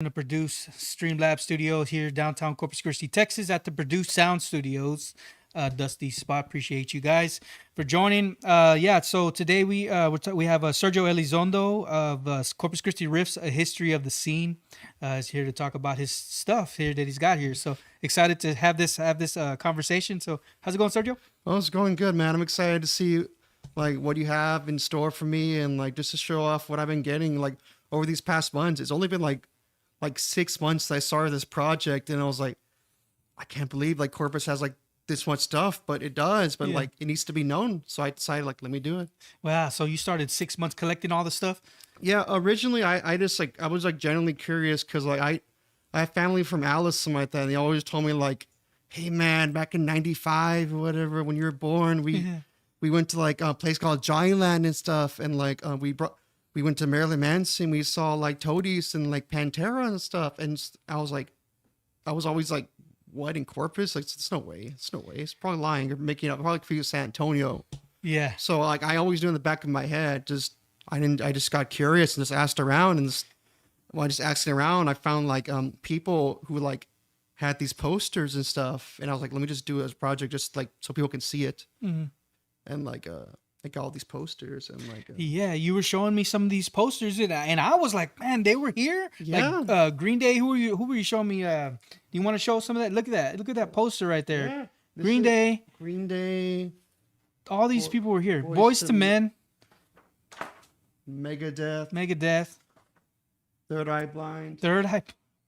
To produce Streamlab Studios here downtown Corpus Christi, Texas, at the Produce Sound Studios. Dusty Spot. Appreciate you guys for joining. So today we have Sergio Elizondo of Corpus Christi Riffs, a history of the scene. Is here to talk about his stuff here that he's got here. So excited to have this conversation. So how's it going, Sergio? Well, it's going good, man. I'm excited to see like what you have in store for me, and like just to show off what I've been getting like over these past months. It's only been like 6 months that I started this project, and I was like, I can't believe like Corpus has like this much stuff, but it does, but like it needs to be known. So I decided like, let me do it. Wow. So you started 6 months collecting all the stuff? Yeah. Originally I just like, I was like genuinely curious. Cause like I have family from Alice, something like that. And they always told me like, hey man, back in 95 or whatever, when you were born, we went to like a place called Johnnyland and stuff. And like, we went to Marilyn Manson. We saw like Toadies and like Pantera and stuff. And I was always like, what, in Corpus? Like, it's no way. It's no way. It's probably lying. You're making up. Probably for you, San Antonio. Yeah. So like, I always do in the back of my head. I just got curious and just asked around, and while just asking around, I found like people who like had these posters and stuff, and I was like, let me just do it as a project, just like so people can see it. Mm-hmm. And like I got all these posters and like yeah, you were showing me some of these posters, and I was like, man, they were here. Yeah. Like Green Day. Who were you showing me? Do you want to show some of that? Look at that poster right there. Yeah, Green Day. All these people were here. Boys to Men. Megadeth. Third Eye Blind.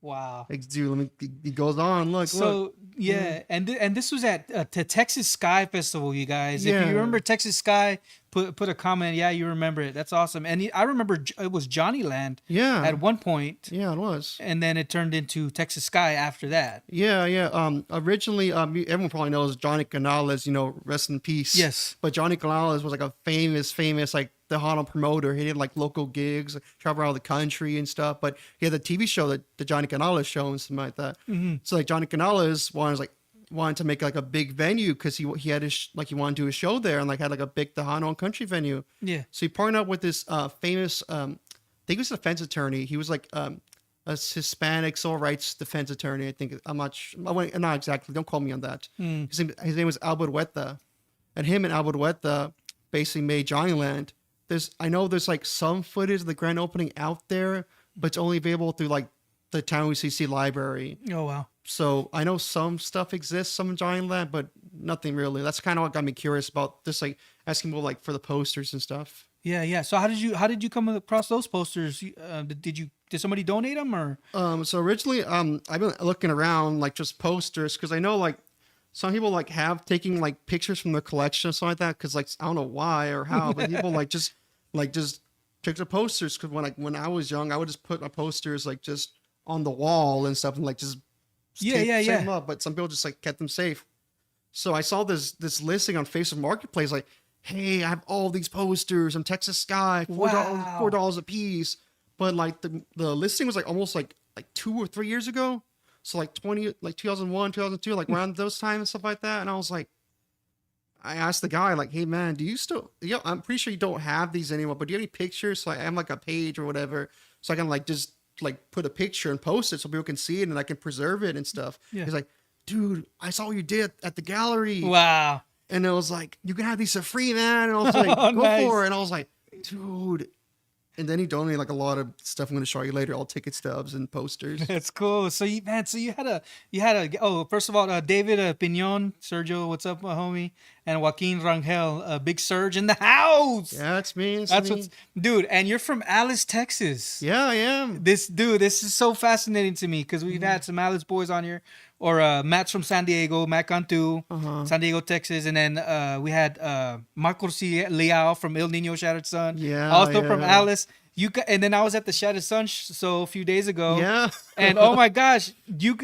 Wow. Like, dude, it goes on. Look. Yeah. And this was at the Texas Sky Festival, you guys. Yeah. If you remember Texas Sky, put a comment. Yeah, you remember it. That's awesome. And I remember it was Johnnyland. Yeah. At one point. Yeah, it was. And then it turned into Texas Sky after that. Yeah. Originally, everyone probably knows Johnny Canales. Rest in peace. Yes. But Johnny Canales was like a famous like the Tejano promoter. He did like local gigs, travel around the country and stuff. But he had the TV show, the Johnny Canales show and something like that. Mm-hmm. So like Johnny Canales wanted to make like a big venue because he had he wanted to do a show there, and like had like a big Tejano and country venue. Yeah. So he partnered up with this famous, I think he was a defense attorney. He was like a Hispanic civil rights defense attorney. I think not exactly. Don't quote me on that. Mm. His name was Albuquerque, and him and Albuquerque basically made Johnnyland. I know there's like some footage of the grand opening out there, but it's only available through like the Town UCC library. Oh, wow. So I know some stuff exists, some in Johnnyland, but nothing really. That's kind of what got me curious about just like asking people like for the posters and stuff. Yeah. So how did you come across those posters? Did somebody donate them or? So originally, I've been looking around like just posters, because I know like some people like have taken like pictures from their collection or something like that. Because like I don't know why or how, but people just picture posters. Because when I was young, I would just put my posters like just on the wall and stuff, and like just save them up. But some people just like kept them safe. So I saw this listing on Facebook Marketplace, like, hey, I have all these posters on Texas Sky, $4 a piece. But like the listing was like almost like 2 or 3 years ago. So like 2001, 2002, like around those times and stuff like that. And I was like, I asked the guy like, hey man, do you still, I'm pretty sure you don't have these anymore, but do you have any pictures? So I have like a page or whatever, so I can like just like put a picture and post it so people can see it and I can preserve it and stuff. Yeah. He's like, dude, I saw what you did at the gallery. Wow. And it was like, you can have these for free, man. And I was like, go nice. For it. And I was like, dude. And then he donated like a lot of stuff I'm going to show you later, all ticket stubs and posters. That's cool. So you had a first of all, David Pinon, Sergio, what's up, my homie? And Joaquin Rangel, big Serge in the house. Yeah, it's me. Dude, and you're from Alice, Texas. Yeah, I am. This is so fascinating to me because we've had some Alice boys on here, or Matt's from San Diego, Matt Cantu, San Diego, Texas, and then we had Marcos Leal from El Nino Shattered Sun. Yeah, also from Alice. And then I was at the Shattered Sun a few days ago. Yeah. And oh my gosh,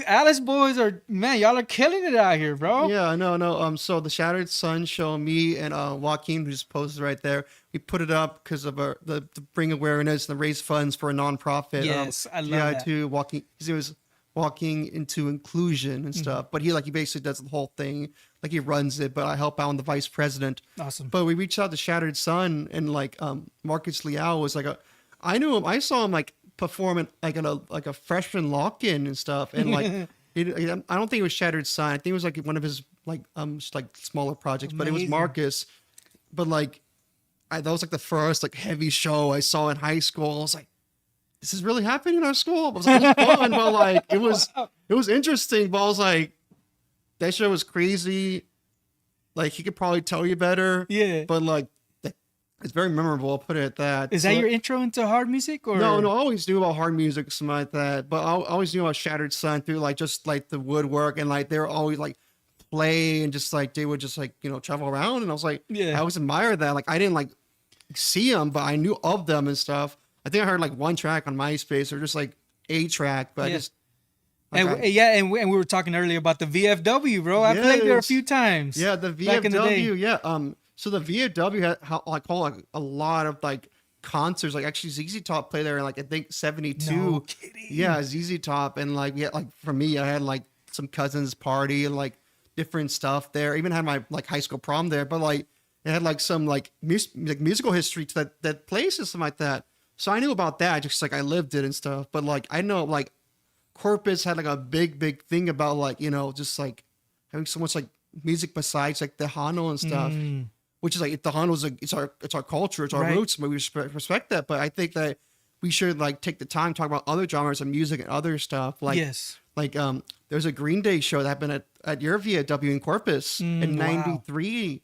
Alice boys y'all are killing it out here, bro. Yeah, no. So the Shattered Sun show, me and Joaquin, who's posted right there, we put it up because of to bring awareness and raise funds for a nonprofit. Yes, I love that. To walking, his name was Walking into Inclusion and stuff. But he basically does the whole thing. Like he runs it, but I help out on the vice president. Awesome. But we reached out to Shattered Sun, and like Marcus Leal was like I knew him. I saw him like perform it like in a freshman lock-in and stuff, and like I don't think it was Shattered Sign. I think it was like one of his like smaller projects, but it was Amazing. Marcus. But like that was like the first like heavy show I saw in high school. I was like, this is really happening in our school. It was fun, but like it was interesting. But I was like, that show was crazy. Like he could probably tell you better. Yeah. But like it's very memorable. I'll put it at that. Is that your intro into hard music, or No, I always knew about hard music, something like that. But I always knew about Shattered Sun through like just like the woodwork, and like they were always like play and just like they would just like travel around, and I was like, I always admired that. Like I didn't like see them, but I knew of them and stuff. I think I heard like one track on MySpace or just like a track, but I just. And we were talking earlier about the VFW, bro. I played there a few times. Yeah, the VFW. Back in the day. Yeah. So the VFW had a lot of like concerts. Like actually, ZZ Top played there in like I think '72. No kidding. Yeah, ZZ Top, and like like for me, I had like some cousins party and like different stuff there. I even had my like high school prom there, but like it had like some like musical history to that place and something like that. So I knew about that, just like I lived it and stuff. But like I know like Corpus had like a big thing about like just like having so much like music besides like the Hano and stuff. Which is like the Hano's like it's our culture, it's our roots, but we respect that. But I think that we should like take the time to talk about other genres of music and other stuff. Like there's a Green Day show that happened at your VFW in Corpus in '93,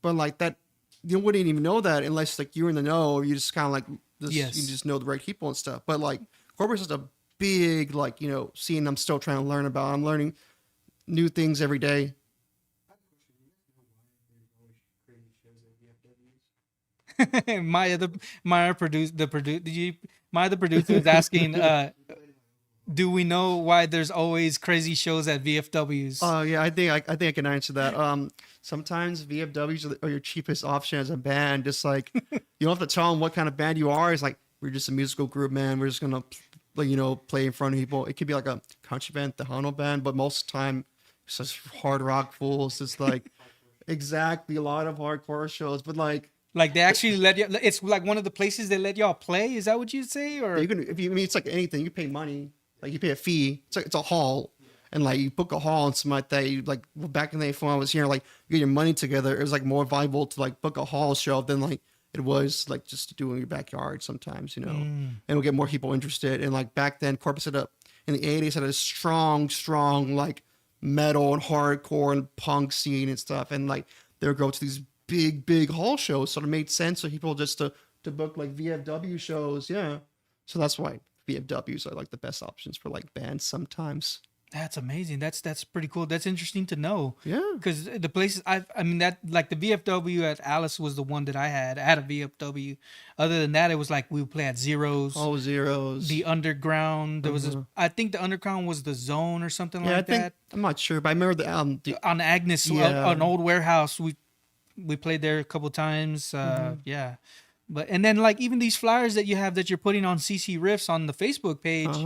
but like that you wouldn't even know that unless like you were in the know, or you just kind of like you just know the right people and stuff. But like Corpus is a big like scene I'm still trying to learn about. I'm learning new things every day. Maya the producer is asking, do we know why there's always crazy shows at VFWs? Oh yeah, I think I can answer that. Sometimes VFWs are your cheapest option as a band. Just like you don't have to tell them what kind of band you are. It's like we're just a musical group, man. We're just gonna play in front of people. It could be like a country band, the Hano band, but most of the time it's just hard rock fools. It's like exactly a lot of hardcore shows, but like they actually let you. It's like one of the places they let y'all play. Is that what you'd say? Or you can, it's like anything. You pay money, like you pay a fee. It's like it's a hall, and like you book a hall and something like that. You like back in the day when I was here, like you get your money together. It was like more valuable to like book a hall show than like it was like just to do in your backyard sometimes, and we'll get more people interested. And like back then, Corpus in the '80s had a strong like metal and hardcore and punk scene and stuff, and like they would go to these big hall shows, so it made sense for people just to book like VFW shows. Yeah, so that's why VFWs are like the best options for like bands sometimes. That's amazing. That's pretty cool. That's interesting to know. Yeah, because the places I mean that like the VFW at Alice was the one that I had. I had a VFW. Other than that, it was like we would play at Zeros. Oh, Zeros. The Underground. There was I think the Underground was the Zone or something like that. I'm not sure, but I remember the on Agnes, an old warehouse. We played there a couple times. Yeah. But and then like even these flyers that you have that you're putting on CC Riffs on the Facebook page.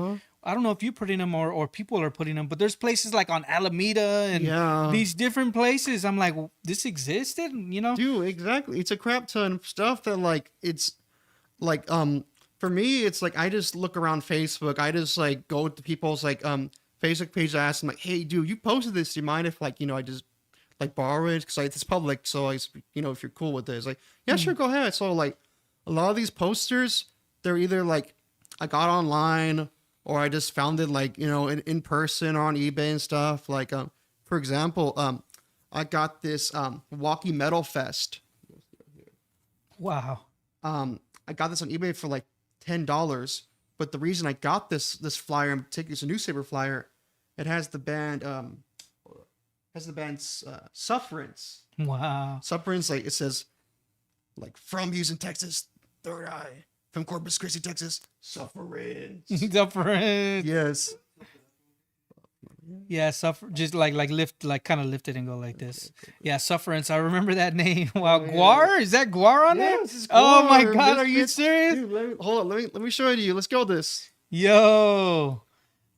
I don't know if you're putting them or people are putting them, but there's places like on Alameda and these different places. I'm like, well, this existed, Dude, exactly. It's a crap ton of stuff that like it's like for me it's like I just look around Facebook. I just like go to people's like Facebook page. I ask them like, hey, dude, you posted this. Do you mind if like I just like borrow it because like it's public? So if you're cool with it, it's like yeah, sure, go ahead. So like a lot of these posters, they're either like I got online. Or I just found it like, in person or on eBay and stuff. Like, for example, I got this Walkie Metal Fest. Wow. I got this on eBay for like $10. But the reason I got this flyer in particular, it's a newspaper flyer. It has the band, Sufferance. Wow. Sufferance, like it says, like from Houston, Texas, Third Eye. From Corpus Christi, Texas, Sufferance. Sufferance. Yes. Yeah, just like lift, like kind of lift it and go like this. Yeah, Sufferance. I remember that name. Wow, Guar? Is that Guar on there? Yes, oh my God, are you serious? Dude, hold on, let me show it to you. Let's go this. Yo,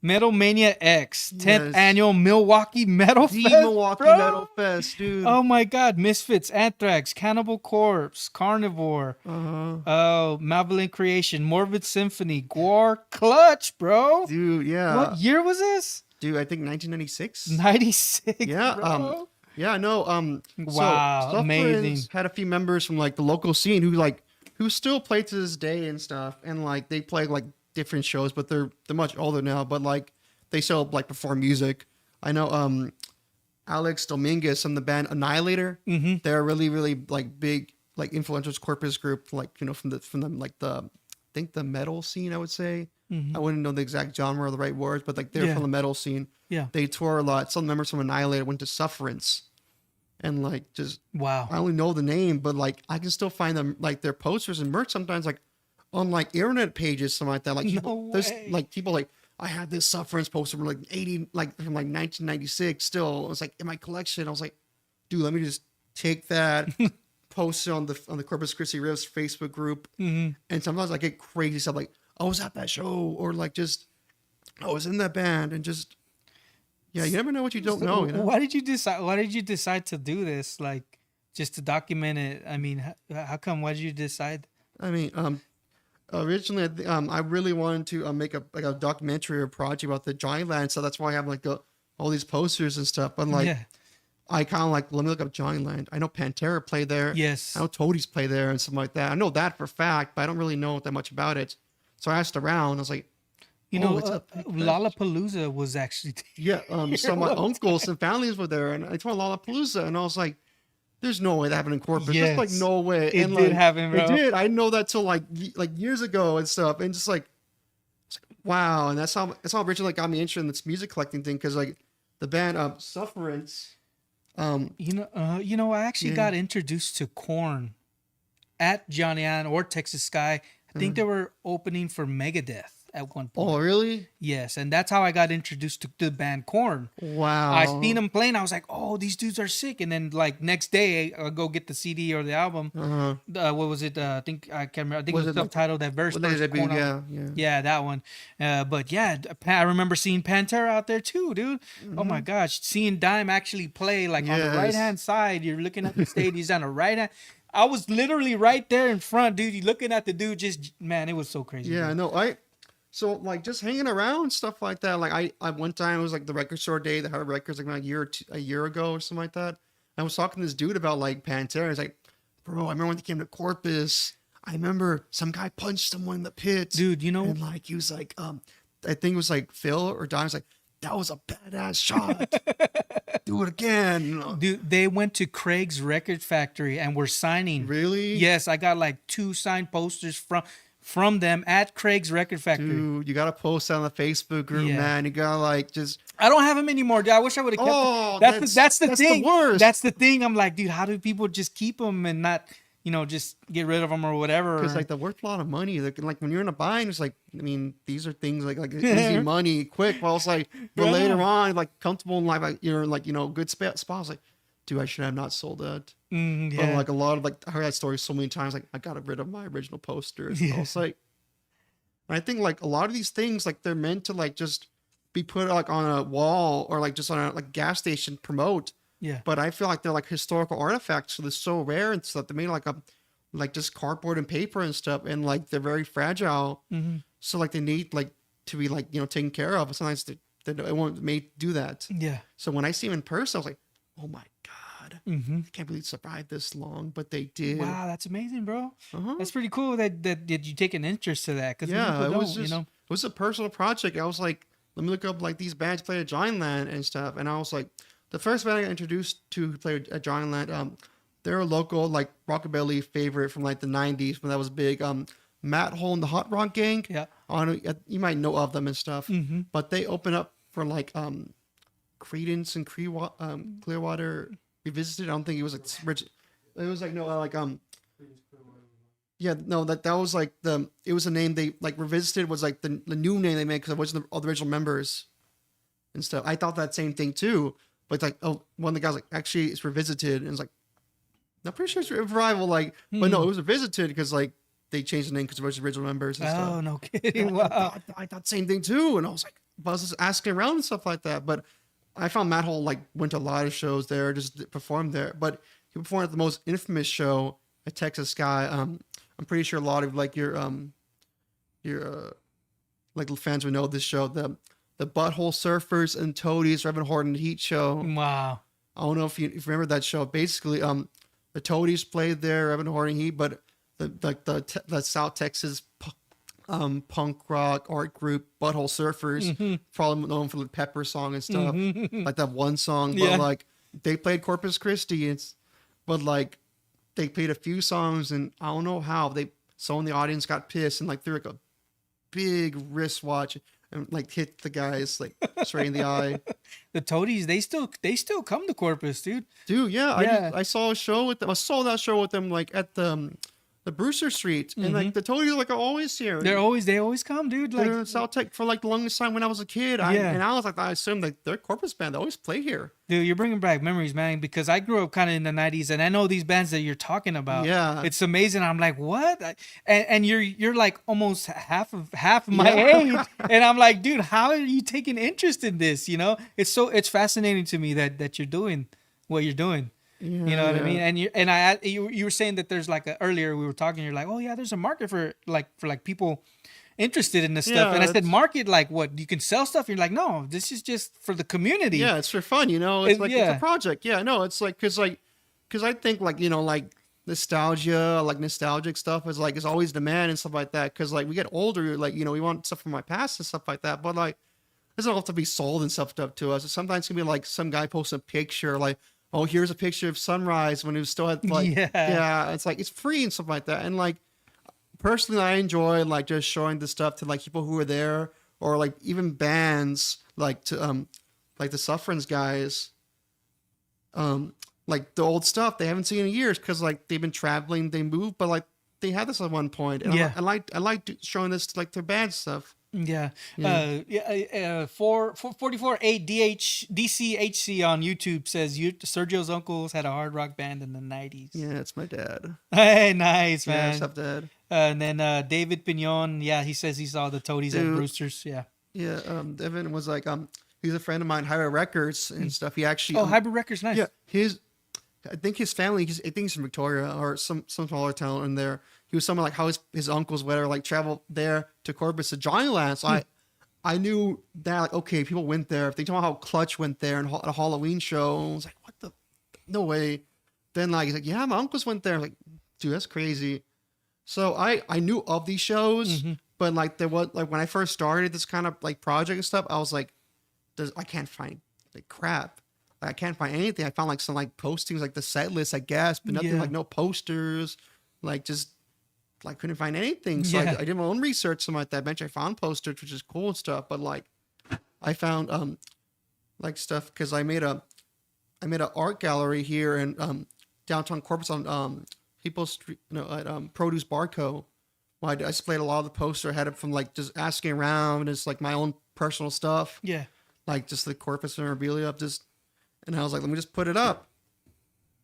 Metal Mania X, 10th Yes. annual Milwaukee Metal The Fest. Milwaukee bro. Metal Fest, dude. Oh my God. Misfits, Anthrax, Cannibal Corpse, Carnivore, Malevolent Creation, Morbid Symphony, Gwar, Clutch, bro. Dude, yeah. What year was this? Dude, I think 1996. 96. Yeah, bro. yeah, no, Wow, so amazing. Sufferance had a few members from like the local scene who still play to this day and stuff, and like they play like different shows, but they're much older now, but like they still like perform music. I know Alex Dominguez from the band Annihilator. Mm-hmm. They're a really, really like big, like influential Corpus group, like, you know, from the like the I think the metal scene, I would say. Mm-hmm. I wouldn't know the exact genre or the right words, but like they're Yeah. from the metal scene. Yeah. They tour a lot. Some members from Annihilator went to Sufferance. And like just Wow. I only know the name, but like I can still find them like their posters and merch sometimes like on like internet pages, something like that. Like people, there's way. like people like I had this Sufferance poster from like 80 like from like 1996 still. It was like in my collection. I was like, dude, let me just take that, post it on the Corpus Christi Riffs Facebook group. Mm-hmm. And sometimes I get crazy stuff like I was at that show or like just I was in that band and just yeah, you never know what you don't know. You know? Why did you decide? Why did you decide to do this? Like, just to document it. I mean, how come? Why did you decide? I mean, originally, I really wanted to make a documentary or project about the Johnny Land, so that's why I have like all these posters and stuff. But like, Yeah. I kind of like let me look up Johnny Land. I know Pantera play there. Yes. I know Toadies play there and something like that. I know that for a fact, but I don't really know that much about it. So I asked around. I was like, You oh, know, it's a big fest. Lollapalooza was actually. Yeah, so my uncles and families were there, and I told Lollapalooza, and I was like, "There's no way that happened in Corpus. Yes. There's like no way." It and did like, happen, bro. It did. I know that till like years ago and stuff, and just like, it's like wow, and that's how originally got me interested in this music collecting thing because like the band Sufferance. You know, I actually Yeah. got introduced to Korn at Johnny Allen or Texas Sky. I think they were opening for Megadeth at one point. Oh really? Yes, and that's how I got introduced to the band Korn. Wow. I seen them playing. I was like, "Oh, these dudes are sick!" And then, like next day, I go get the CD or the album. What was it? I think I can't remember. I think Was it was it like- subtitled that verse. What did it be? Korn Yeah, album. yeah. Yeah, that one. But yeah, I remember seeing Pantera out there too, dude. Oh my gosh, seeing Dime actually play like on the Yes. right hand side. You're looking at the stage. He's on the right hand. I was literally right there in front, dude. You looking at the dude. Just man, it was so crazy. Yeah, bro. no, so like just hanging around stuff like that. Like I one time it was like the record store day that had records like a year ago or something like that. I was talking to this dude about like Pantera. He's like, bro, I remember when they came to Corpus. I remember some guy punched someone in the pit, Dude, you know, and like he was like, I think it was like Phil or Don was like, that was a badass shot. Do it again. dude, they went to Craig's Record Factory and were signing. Really? Yes, I got like 2 signed posters from them at Craig's Record Factory. Dude, you gotta post that on the Facebook group, Yeah. man. You gotta like just I don't have them anymore, dude. I wish I would have kept Oh, them. That's the that's thing. the worst. That's the thing. I'm like, dude, how do people just keep them and not, just get rid of them or whatever? because like they're worth a lot of money. Like when you're in a bind, it's like I mean these are things like easy money, quick. Well, it's like but Yeah. later on, like comfortable in life, like you're like good spots. Like, dude, I should have not sold that. But yeah. like a lot of like I heard that story so many times. Like I got rid of my original posters. Yeah. I was like, and I think like a lot of these things like they're meant to like just be put like on a wall or like just on a like gas station promote. Yeah. But I feel like they're like historical artifacts, so they're so rare and stuff. They made like just cardboard and paper and stuff, and like they're very fragile. Mhm. So like they need like to be like taken care of. And sometimes they won't made do that. Yeah. So when I see them in person, I was like, oh my god, Mm-hmm. I can't believe they survived this long, but they did. Wow, that's amazing, bro. Uh-huh. That's pretty cool that you take an interest to that. Because Yeah, people it was don't, just it was a personal project. I was like, let me look up like these bands play at Giant Land and stuff, and I was like, the first band I got introduced to who played at Giant Land, they're a local like rockabilly favorite from like the '90s when that was big. Matt Hole and the Hot Rock Gang. Yeah. You might know of them and stuff, Mm-hmm. but they open up for like Credence and Clearwater Revisited. I don't think it was like it was like no like yeah, no, that was like it was a name they like Revisited was like the new name they made because it wasn't all the original members and stuff. I thought that same thing too, but it's like, oh, one of the guys like actually it's Revisited, and it's like, I'm pretty sure it's Revival, like, but no, it was Revisited because like they changed the name because it was the original members and Oh, stuff. no And kidding. Wow. I thought same thing too, and I was like, I was just asking around and stuff like that. But I found Matt Hole like went to a lot of shows there, just performed there. But he performed at the most infamous show at Texas Sky. I'm pretty sure a lot of like your like fans would know this show, the Butthole Surfers and Toadies Reverend Horton Heat show. Wow. I don't know if you remember that show. Basically, the Toadies played there, Reverend Horton Heat, but the South Texas punk rock art group Butthole Surfers, probably known for the Pepper song and stuff, like that one song. Yeah. But like they played Corpus Christi, but like they played a few songs, and I don't know how someone in the audience got pissed and like threw like a big wristwatch and like hit the guys like straight in the eye. The Toadies, they still come to Corpus, dude. Dude, yeah, Yeah. I saw a show with them. I saw that show with them like at the Brewster Street, and like the Toadies like are always here. They always come, dude. They're Like, in South Tech for like the longest time when I was a kid. Yeah. And I was like, I assumed like they're Corpus band. They always play here. dude, you're bringing back memories, man. Because I grew up kind of in the '90s, and I know these bands that you're talking about. Yeah. It's amazing. I'm like, what? And you're like almost half of my Yeah. age, and I'm like, dude, how are you taking interest in this? You know, it's fascinating to me that you're doing what you're doing. You know what I mean? And you were saying that there's like earlier we were talking. You're like, oh yeah, there's a market for people interested in this stuff. Yeah, And I said, it's- market like what? You can sell stuff. You're like, no, this is just for the community. Yeah, it's for fun, you know. It's like it's yeah. a project. Yeah, no, it's like because I think like like nostalgia, like nostalgic stuff is like is always demand and stuff like that. Because like we get older, like we want stuff from my past and stuff like that. But like it doesn't have to be sold and stuff to us. Sometimes it can be like some guy posts a picture like, oh, here's a picture of sunrise when it was still at like yeah, it's like it's free and stuff like that. And like personally, I enjoy like just showing the stuff to like people who are there or like even bands like to like the Sufferance guys, like the old stuff they haven't seen in years because like they've been traveling, they moved, but like they had this at one point. And Yeah. I like showing this to like their band stuff. Yeah. Yeah. 448 DCHC on YouTube says Sergio's uncles had a hard rock band in the 90s. Yeah, it's my dad. Hey, nice, Yeah, man. it's up dad. And then David Pignon, yeah, he says he saw the Toadies at Dude. Brewster's. Yeah. Yeah, Devin was like he's a friend of mine, Hybrid Records and stuff. He actually Oh, Hybrid Records, nice. yeah, I think his family, I think he's from Victoria or some smaller town in there. He was somewhere like how his uncles whatever like traveled there to Corpus to Johnny Land. So I knew that like okay, people went there. If they told me how Clutch went there and a Halloween show, I was like, what the no way. Then like he's like, yeah, my uncles went there. I'm like, dude, that's crazy. So I knew of these shows, but like there was like when I first started this kind of like project and stuff, I was like, I can't find like crap. Like, I can't find anything. I found like some like postings, like the set list, I guess, but nothing Yeah. like no posters, like just like couldn't find anything. So Yeah. I did my own research, something like that. Eventually I found posters, which is cool and stuff. But like I found like stuff because I made an art gallery here in downtown Corpus on People's Street, at Produce Barco. Well, I displayed a lot of the poster. I had it from like just asking around. It's like my own personal stuff, Yeah. like just the Corpus memorabilia. And I was like, let me just put it up.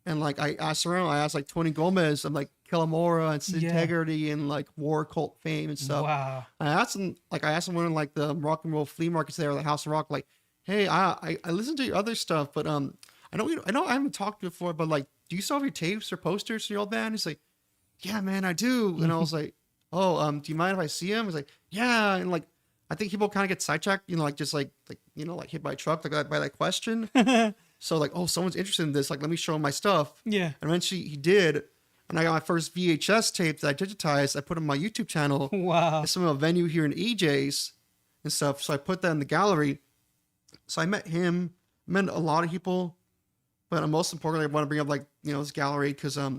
And like I asked around. I asked like Tony Gomez and like Killamora and Sid Yeah. Integrity and like War Cult fame and stuff. Wow. I asked him one of like the rock and roll flea markets there, the House of Rock, like, hey, I listened to your other stuff, but I know I haven't talked to you before, but like, do you still have your tapes or posters for your old band? He's like, yeah, man, I do. And I was like, oh, do you mind if I see him? He's like, yeah. And like, I think people kind of get sidetracked, like just like hit by a truck, like by that question. So like, oh, someone's interested in this. Like, let me show him my stuff. Yeah. And eventually he did. And I got my first VHS tape that I digitized. I put on my YouTube channel. Wow. It's from a venue here in EJ's and stuff. So I put that in the gallery. So I met him, met a lot of people. But most importantly, I want to bring up like, this gallery because I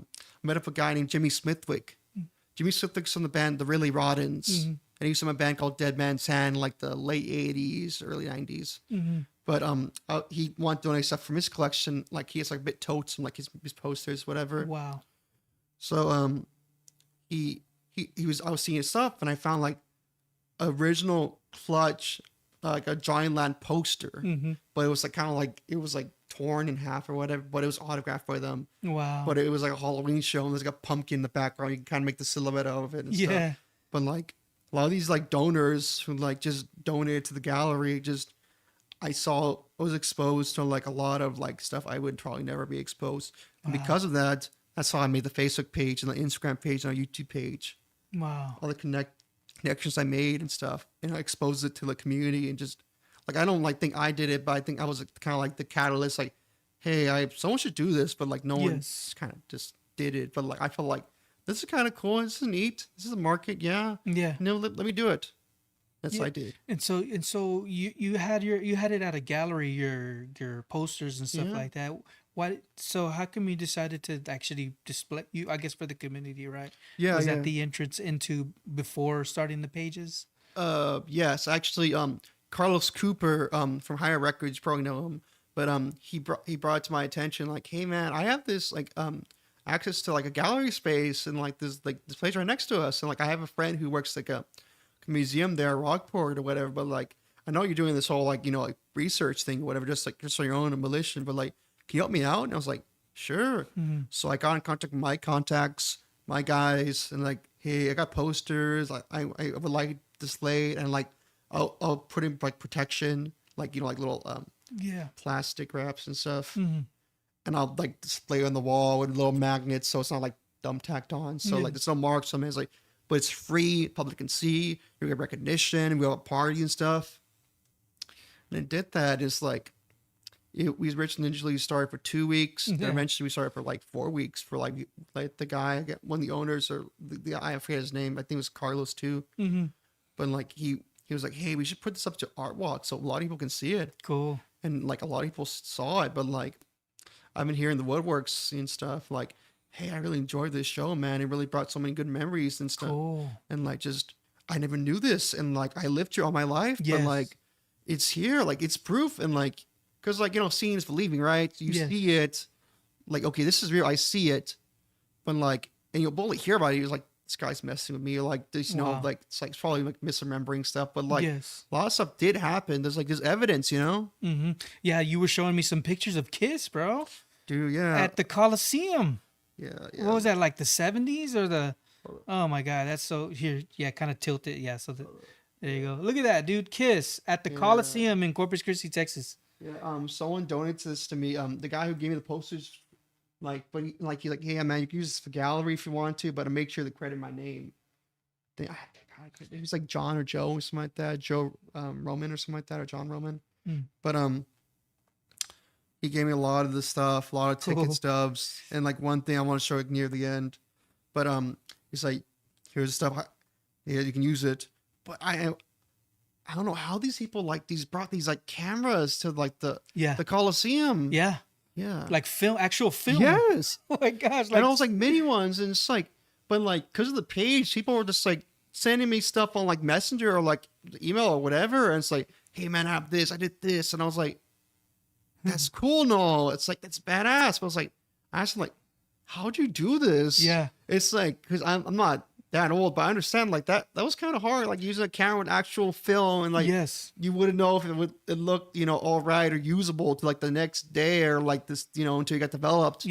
met up a guy named Jimmy Smithwick. Jimmy Smithwick's from the band The Really Rottens. And he was from a band called Dead Man's Hand, like the late 80s, early 90s. But he wanted to donate stuff from his collection. Like he has like bit totes and like his posters, whatever. Wow. So I was seeing his stuff and I found like original Clutch, like a Giant Land poster, but it was like kind of like it was like torn in half or whatever, but it was autographed by them. Wow. But it was like a Halloween show and there's like a pumpkin in the background. You can kind of make the silhouette of it and Yeah. stuff. But like a lot of these like donors who like just donated to the gallery, just I was exposed to like a lot of like stuff I would probably never be exposed. And because of that, that's how I made the Facebook page and the Instagram page and our YouTube page. Wow. All the connections I made and stuff, and I exposed it to the community, and just like I don't like think I did it, but I think I was kind of like the catalyst. Like, hey, someone should do this, but like no one kind of just did it. But like I felt like this is kind of cool. This is neat. This is a market. Yeah. No, let me do it. That's what I did. And so you had it at a gallery, your posters and stuff like that. Why? So how come you decided to actually display you? I guess for the community, right? Yeah. Was that the entrance into before starting the pages? Yes, actually, Carlos Cooper, from Higher Records, you probably know him, but he brought it to my attention, like, hey man, I have this like access to like a gallery space and like this place right next to us, and like I have a friend who works like a museum there, Rockport or whatever, but like I know you're doing this whole like like research thing or whatever, just on your own volition, but like, can you help me out? And I was like, sure. So I got in contact with my contacts, my guys, and like, hey, I got posters. I would like display it, and like I'll put in like protection, like like little plastic wraps and stuff, and I'll like display on the wall with little magnets, so it's not like dumb tacked on. So like there's no marks on it. It's like, but it's free, public can see. You get recognition. We have a party and stuff. And it did that. It's like we originally started for 2 weeks. Then eventually we started for like 4 weeks for like the guy, one of the owners, or I forget his name. I think it was Carlos too. But like he was like, hey, we should put this up to Art Walk so a lot of people can see it. Cool. And like a lot of people saw it, but like I've been hearing the woodworks and stuff. Like, hey, I really enjoyed this show, man. It really brought so many good memories and stuff. Cool. And like just I never knew this, and like I lived here all my life, but like it's here, like it's proof, and like. Because, like, seeing is believing, right? You see it, like, okay, this is real. I see it. But, like, and you'll only hear about it. You're like, this guy's messing with me. Or, like, this, like, it's probably, like, misremembering stuff. But, like, a lot of stuff did happen. There's evidence, Yeah, you were showing me some pictures of Kiss, bro. Dude, yeah. At the Coliseum. Yeah. What was that, like the 70s or the... Oh, my God. That's so... Here, kind of tilted. Yeah, so there you go. Look at that, dude. Kiss at the Coliseum in Corpus Christi, Texas. Yeah, someone donated this to me. The guy who gave me the posters, like, but he's like, hey man, you can use this for gallery if you want to, but make sure to credit my name. It was like John or Joe or something like that, Joe Roman or something like that, or John Roman. But he gave me a lot of the stuff, a lot of ticket stubs, and like one thing I want to show it near the end. But he's like, here's the stuff. Yeah, you can use it. But I don't know how these people brought these like cameras to like the Coliseum. Yeah. Like actual film. Yes. Oh my gosh. And also like mini ones, and it's like, but like because of the page, people were just like sending me stuff on like Messenger or like email or whatever, and it's like, hey man, I have this, I did this, and I was like, that's cool, no, it's like it's badass. But I was like, I asked him like, how'd you do this? Yeah. It's like because I'm not that old, but I understand like that was kind of hard, like using a camera with actual film, and like you wouldn't know if it looked all right or usable to like the next day or like this until you got developed.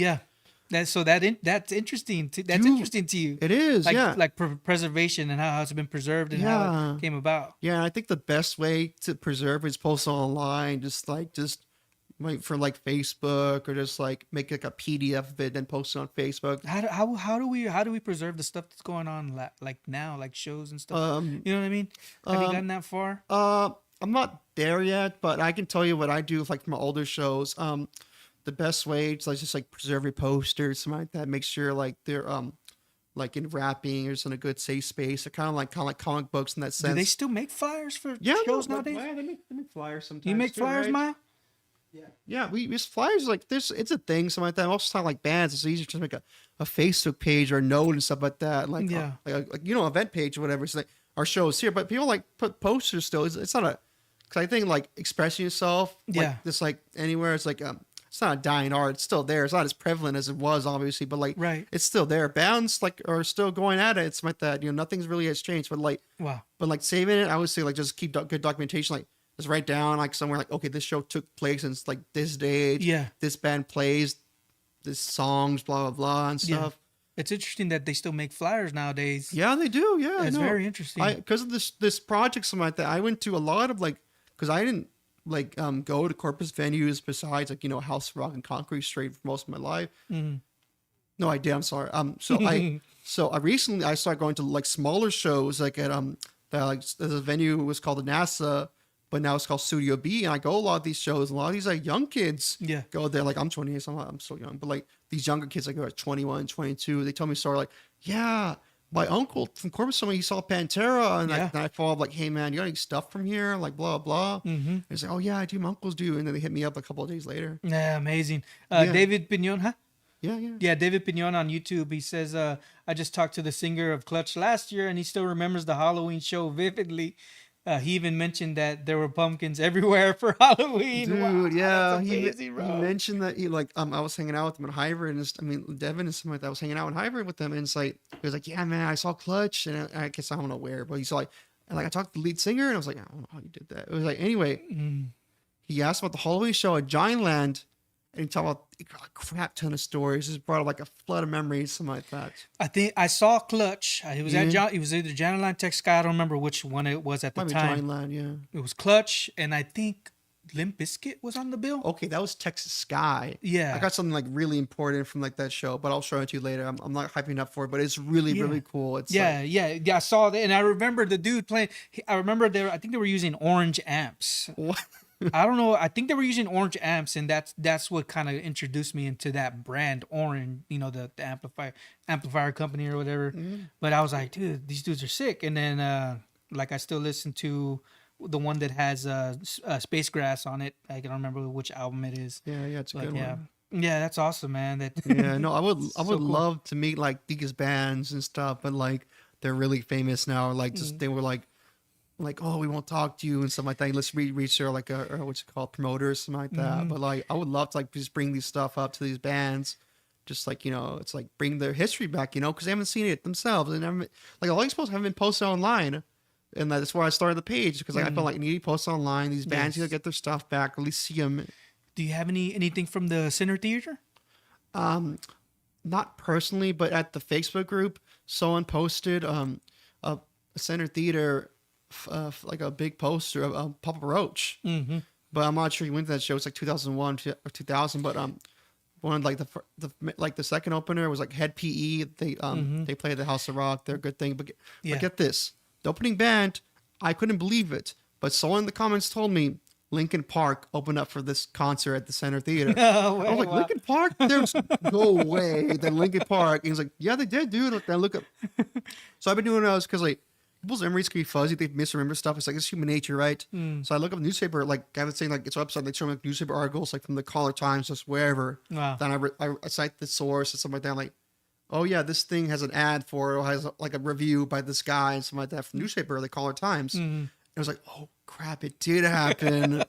That's interesting interesting to you. It is, like preservation and how it's been preserved and how it came about. I think the best way to preserve is post online, just wait for like Facebook, or just like make like a PDF of it and post it on Facebook. How do we preserve the stuff that's going on like now, like shows and stuff? You know what I mean? Have you gotten that far? I'm not there yet, but I can tell you what I do like from my older shows. The best way to just like preserve your posters, something like that. Make sure like they're like in wrapping or just in a good safe space. They're kind of like comic books in that sense. Do they still make flyers for shows nowadays? They make flyers sometimes. You make flyers, right? Maya? Yeah, we use flyers like this. It's a thing, something like that. Most of the time, like bands, it's easier to make a Facebook page or a note and stuff like that. Like, event page or whatever. It's like our shows here, but people like put posters still. It's not a, because I think like expressing yourself, like this, like anywhere, it's like it's not a dying art. It's still there. It's not as prevalent as it was, obviously, but like it's still there. Bands like are still going at it. It's like that. Nothing's really has changed, but like but like saving it, I would say like just keep good documentation, like. Just write down like somewhere like, okay, this show took place in like this date. This band plays this songs, blah blah blah and stuff. It's interesting that they still make flyers nowadays. Yeah, they do. Yeah, I It's know. very interesting. Because of this project, something like that. I went to a lot of like, because I didn't like go to Corpus venues besides like House Rock and Concrete Street for most of my life. Mhm. No, I did. I'm sorry. So I recently I started going to like smaller shows like at there's a venue was called the NASA, but now it's called Studio B, and I go a lot of these shows. A lot of these like young kids Yeah. go there. Like I'm 28, so I'm so young, but like these younger kids like are 21, 22. They tell me story like, yeah, my uncle from Corpus, he saw Pantera, and Yeah. and I follow up like, hey man, you got any stuff from here? Like blah blah. Mm-hmm. It's like, oh yeah, I do. My uncles do, and then they hit me up a couple of days later. Yeah, amazing. Yeah. David Pignon, huh? Yeah, yeah. Yeah, David Pignon on YouTube. He says, I just talked to the singer of Clutch last year, and he still remembers the Halloween show vividly. He even mentioned that there were pumpkins everywhere for Halloween. Dude, Wow, yeah, that's amazing, he bro. mentioned that he like I was hanging out with him in Hybrid, and Devin and something like that. I was hanging out in Hybrid with them, and it's like he was like, yeah, man, I saw Clutch, and I guess I don't know where, but he's like, and like I talked to the lead singer, and I was like, I don't know how you did that. It was like anyway, Mm. he asked about the Halloween show at Giant Land, and he talked about a crap ton of stories. Just brought up like a flood of memories, something like that. I think I saw Clutch. He was at Yeah. John. He was either John Line Tech Sky. I don't remember which one it was at the Might be time. Giant Land, yeah. It was Clutch, and I think Limp Bizkit was on the bill. Okay, that was Texas Sky. Yeah. I got something like really important from like that show, but I'll show it to you later. I'm not hyping up for it, but it's really, Yeah. really cool. It's Yeah, like, yeah. I saw that, and I remember the dude playing. I remember I think they were using orange amps. what? I don't know. I think they were using orange amps, and that's what kind of introduced me into that brand, Orange. You know, the amplifier company or whatever. Mhm. But I was like, dude, these dudes are sick. And then, like, I still listen to the one that has Space Grass on it. I don't remember which album it is. Yeah, yeah, it's a But good yeah, one. yeah, that's awesome, man. That Yeah, no, I would So would cool. love to meet like these bands and stuff, but like they're really famous now. Like just they were like, oh, we won't talk to you and stuff like that. Let's reach their like or what's it called, promoters, something like that. But like I would love to like just bring these stuff up to these bands. Just like, it's like bring their history back, because they haven't seen it themselves. And like a lot of these posts haven't been posted online. And that's where I started the page because like, I felt like I needed to post online. These bands need to get their stuff back, at least see them. Do you have anything from the Center Theater? Not personally, but at the Facebook group, someone posted a Center Theater, like a big poster of Papa Roach. Mm-hmm. But I'm not sure he went to that show. It's like 2001 or 2000. But one like the second opener was like Head PE. They played the House of Rock. They're a good thing. But Yeah. get this, the opening band, I couldn't believe it. But someone in the comments told me Linkin Park opened up for this concert at the Center Theater. Oh, I was like, wow. Linkin Park? There's no way that Linkin Park. And he's like, yeah, they did, dude. Look up. So I've been doing those because like people's memories can be fuzzy. They misremember stuff. It's like it's human nature, right? So I look up newspaper, like I was saying, like it's website. They show me like newspaper articles, like from the Caller Times, just wherever. Wow. Then I cite the source and stuff like that. I'm like, oh yeah, this thing has an ad for it, or has like a review by this guy and something like that from newspaper, the Caller Times. And I was like, oh crap, it did happen.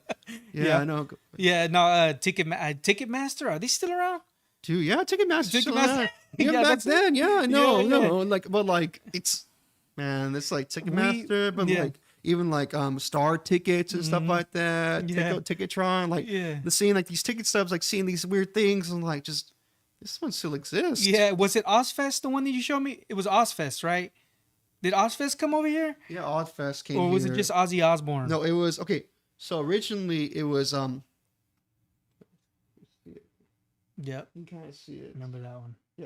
Yeah. I know. Yeah, no, Ticketmaster, are they still around? Dude, yeah, Ticketmaster. Ticketmaster. Yeah, Yeah, back that's- then, yeah, no, Yeah, no, like, but like, it's it's like Ticketmaster, but yeah. like even like Star tickets and stuff like that. Yeah. Ticketron, like Yeah. the seeing like these ticket stubs, like seeing these weird things, and like just this one still exists. Yeah, was it Ozfest, the one that you showed me? It was Ozfest, right? Did Ozfest come over here? yeah. Oddfest came. Or was here. it just Ozzy Osbourne? No, it was okay. So originally it was Yep, you can kind of see it. remember that one. Yeah.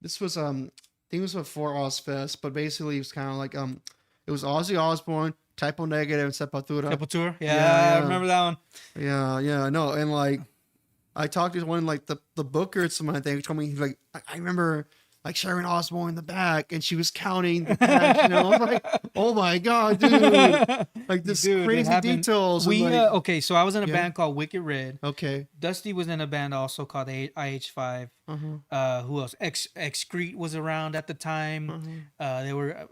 This was I think it was before Ozfest, but basically it was kind of like it was Ozzy Osbourne, Typo Negative, and Sepultura. Sepultura? Yeah, Yeah. I remember that one. Yeah, no, and like I talked to one like the booker or something. I think he told me he's like I remember like Sharon Osbourne in the back, and she was counting the cash. I was like, oh my god, dude! Like this Dude, it crazy happened. details. We and, like, okay, so I was in a Yeah. band called Wicked Red. okay. Dusty was in a band also called IH5. Who else? Excrete was around at the time. They were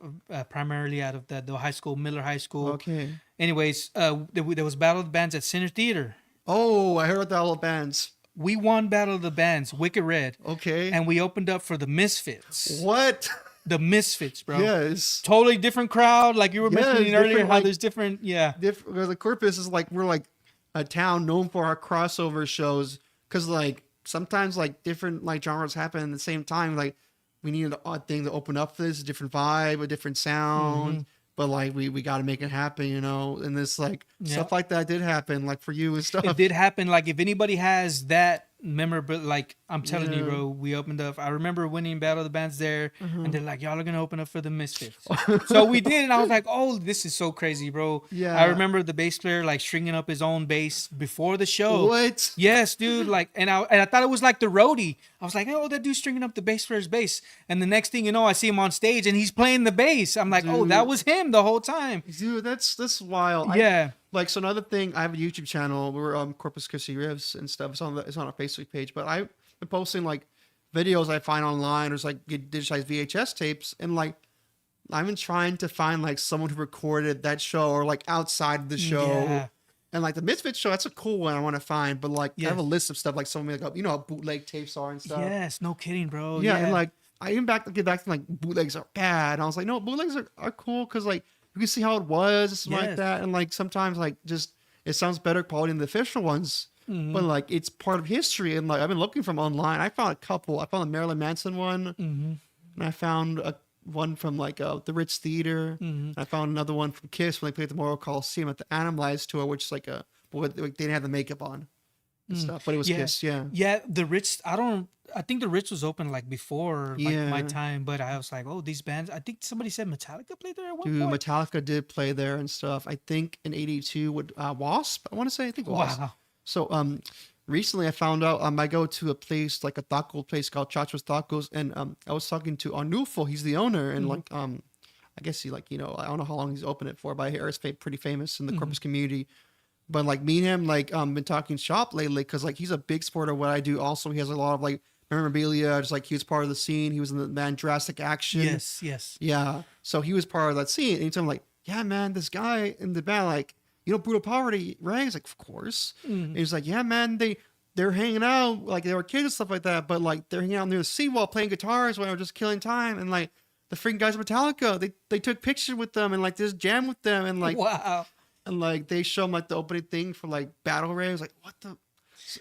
primarily out of the high school, Miller High School. Okay. Anyways, there was Battle of the Bands at Center Theater. Oh, I heard about the all the bands. We won Battle of the Bands, Wicked Red, Okay. and we opened up for the Misfits. What? The Misfits, bro. Yes. Totally different crowd, like you were Yeah, mentioning earlier. different, How like- there's different, yeah. The Corpus is like we're like a town known for our crossover shows because like sometimes like different like genres happen at the same time. Like we need an odd thing to open up for this, a different vibe, a different sound. But like we got to make it happen, you know. And this like stuff like that did happen, like for you and stuff. It did happen. Like if anybody has that memorable, like I'm telling you, bro, we opened up. I remember winning Battle of the Bands there, and they're like, y'all are gonna open up for the Misfits. So we did, and I was like, oh, this is so crazy, bro. Yeah. I remember the bass player like stringing up his own bass before the show. What? Yes, dude. Like, and I thought it was like the roadie. I was like, oh, that dude's stringing up the bass player's bass. And the next thing you know, I see him on stage and he's playing the bass. I'm like, oh, that was him the whole time. Dude, that's wild. Yeah. Like, so another thing, I have a YouTube channel. We're Corpus Christi Riffs and stuff. It's on our Facebook page. But I've been posting like videos I find online, or it's like get digitized VHS tapes, and like I've been trying to find like someone who recorded that show or like outside of the show. Yeah. And like the Misfits show, that's a cool one I want to find. But like I have a list of stuff like some like you know how bootleg tapes are and stuff. Yes, no kidding, bro. Yeah, and like I even get back to like bootlegs are bad. And I was like, no, bootlegs are cool because like you can see how it was, something like that. And like sometimes like just it sounds better quality than the official ones. But like it's part of history. And like I've been looking from online. I found a couple. I found the Marilyn Manson one, and I found one from like the Ritz Theater. I found another one from Kiss when they played at the Memorial Coliseum at the Animalized tour, which is like they didn't have the makeup on and stuff, but it was Kiss. Yeah, the Ritz. I think the Ritz was open like before like my time, but I was like, oh, these bands. I think somebody said Metallica played there at one point. Metallica did play there and stuff. I think in '82 with Wasp. I want to say I think Wasp. Wow. So recently I found out I go to a place like a taco place called Chacho's Tacos, and I was talking to Arnulfo. He's the owner, and like I guess he like, you know, I don't know how long he's opened it for, but I hear it's pretty famous in the Corpus community. But like me and him like been talking shop lately because like he's a big supporter of what I do. Also, he has a lot of like memorabilia. Just like he was part of the scene. He was in the band Jurassic Action. Yes. Yeah. So he was part of that scene. And he's like, yeah, man, this guy in the band, like, you know, Brutal Poverty, right? He's like, of course. And he's like, yeah, man, they're hanging out like they were kids and stuff like that, but like they're hanging out near the seawall playing guitars while they're just killing time. And like the freaking guys at Metallica, they took pictures with them and like just jam with them and like wow. And like they show them like the opening thing for like Battle Ray. I was like, what the?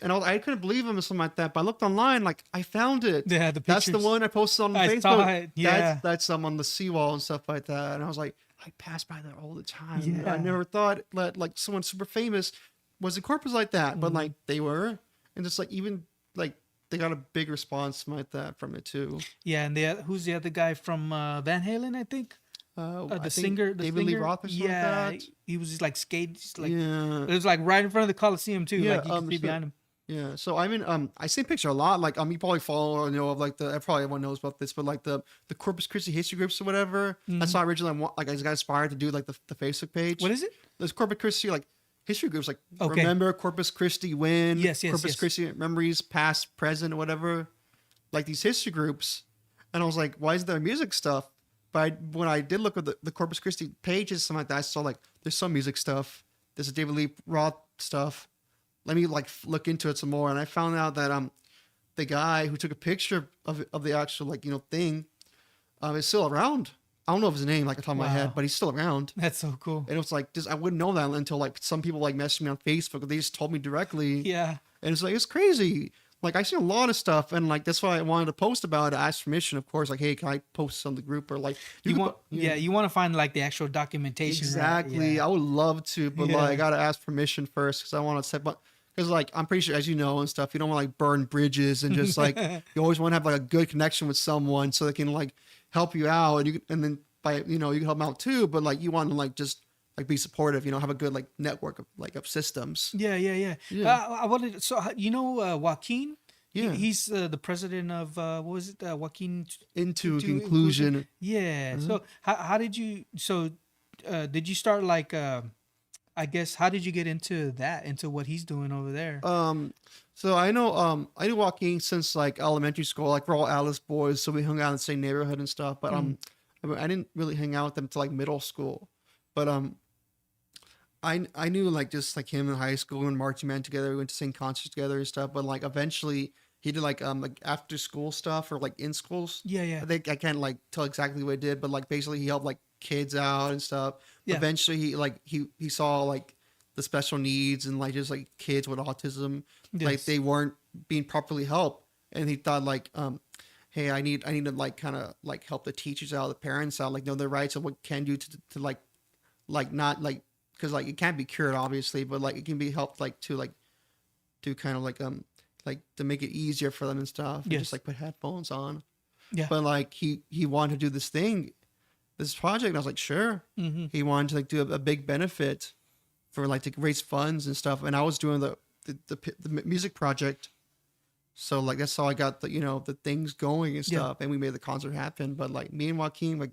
And I couldn't believe him or something like that. But I looked online, like I found it. Yeah, the pictures. That's the one I posted on Facebook. Saw it. Yeah, that's on the seawall and stuff like that. And I was like, I pass by there all the time. Yeah. I never thought that like someone super famous was in Corpus like that, but like they were, and just like even like they got a big response like that from it too. Yeah, and who's the other guy from Van Halen? I think. The singer, David Lee Roth or something like that. He was just like skating, like yeah. It was like right in front of the Coliseum too. Yeah, like you can see behind him. Yeah, so I mean, I see a picture a lot. Like, you probably follow, you know, of like probably everyone knows about this, but like the Corpus Christi history groups or whatever. That's how originally I got inspired to do like the Facebook page. What is it? There's Corpus Christi like history groups, like remember Corpus Christi when Corpus Christi memories past, present, or whatever. Like these history groups, and I was like, why isn't there music stuff? But when I did look at the Corpus Christi pages, something like that, I saw like there's some music stuff. There's a David Lee Roth stuff. Let me like look into it some more, and I found out that the guy who took a picture of the actual like, you know, thing is still around. I don't know his name like off the top of my head, but he's still around. That's so cool. And it was like I wouldn't know that until like some people like messaged me on Facebook. They just told me directly. Yeah. And it's like it's crazy. Like I see a lot of stuff, and like that's why I wanted to post about it. I asked permission, of course. Like, hey, can I post on the group or like you want to find like the actual documentation. Exactly. Right? Yeah. I would love to, but like I gotta ask permission first because I want to set. But because like I'm pretty sure, as you know and stuff, you don't want to like burn bridges and just like you always want to have like a good connection with someone so they can like help you out, and then by you can help them out too. But like you want to like just like be supportive, have a good like network of systems. Yeah. I wanted Joaquin. Yeah, he's the president of what was it? Joaquin into Inclusion. Yeah. Mm-hmm. So how did you? So did you start like? I guess how did you get into what he's doing over there? So I knew Joaquin since like elementary school. Like we're all Alice boys, so we hung out in the same neighborhood and stuff. But I didn't really hang out with them until like middle school. But I knew like just like him in high school and marching band together. We went to sing concerts together and stuff. But like eventually he did like after school stuff or like in schools. Yeah. I think I can't like tell exactly what he did, but like basically he helped like kids out and stuff. Yeah. Eventually he saw like the special needs and like just like kids with autism, like they weren't being properly helped, and he thought like hey, I need to like kind of like help the teachers out, the parents out, like know their rights and what can do to like not like, because like it can't be cured obviously, but like it can be helped like to kind of like to make it easier for them and stuff, and just Yes. like put headphones on. Yeah. But like he wanted to do this project, and I was like, sure. Mm-hmm. He wanted to like do a big benefit for like to raise funds and stuff, and I was doing the music project. So like that's how I got the the things going and Yeah. stuff, and we made the concert happen. But like me and Joaquin, like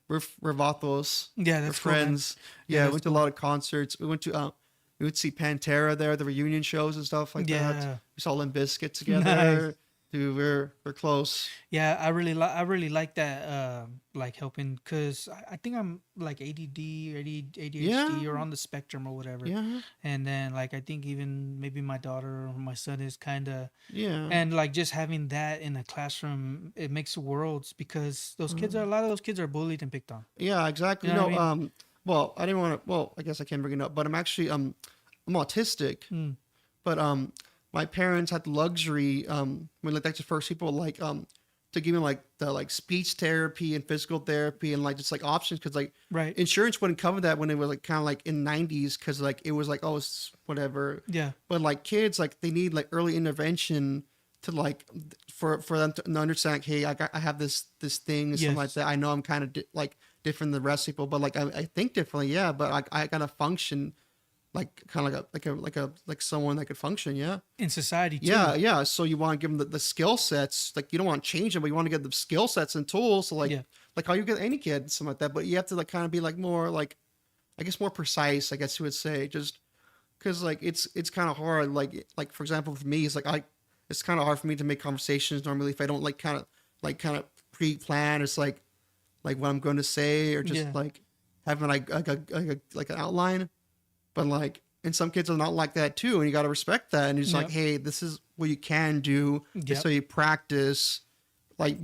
we're vatos, Yeah, we're that's cool, man. friends. Yeah, Yeah, we that's went to a cool. lot of concerts. We would see Pantera there, the reunion shows and stuff like that. Yeah. We saw Limp Bizkit together. Nice. Dude, we're close. Yeah, I really like that, like helping, cause I think I'm like ADD or ADHD Yeah, or on the spectrum or whatever. yeah, And then like I think even maybe my daughter or my son is kind of, yeah. and like just having that in a classroom, it makes worlds, because those kids are, Uh, a lot of those kids are bullied and picked on. yeah, You exactly. know what I No, mean? well, I didn't want to. Well, I guess I can bring it up, but I'm actually I'm autistic. Mm. But my parents had the luxury when like that's the first people like to give me like the like speech therapy and physical therapy and like just like options, because like Right. insurance wouldn't cover that when it was like kind of like in '90s, because like it was like, oh, it's whatever. Yeah. But like kids, like they need like early intervention to like for them to understand like, hey, I have this thing and something like Yes. that. I know I'm kind of like different than the rest of people, but like I think differently, yeah. But I gotta function like kind of like someone that could function, yeah. In society too. Yeah, yeah. So you want to give them the skill sets. Like you don't want to change them, but you want to get the skill sets and tools. So Yeah. like how you get any kid, something like that. But you have to like kind of be like more like, I guess more precise. I guess you would say, just because like it's kind of hard. Like for example, for me, it's kind of hard for me to make conversations normally if I don't like kind of pre-plan. It's like what I'm going to say, or just Yeah. like having like an outline. But like, and some kids are not like that too, and you got to respect that. And it's like, Yep. hey, this is what you can do. This is how Yep. you practice. Like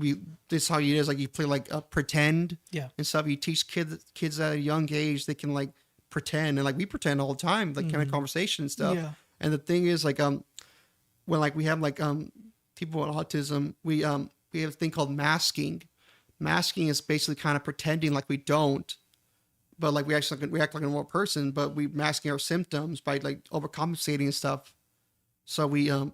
this is how you is. Like you play like pretend Yeah. and stuff. You teach kids at a young age they can like pretend, and like we pretend all the time, like kind of Mhm. conversation and stuff. Yeah. And the thing is like when like we have like people with autism, we have a thing called masking. Masking is basically kind of pretending like we don't, but like we actually we act like a normal person, but we masking our symptoms by like overcompensating and stuff. So we uh,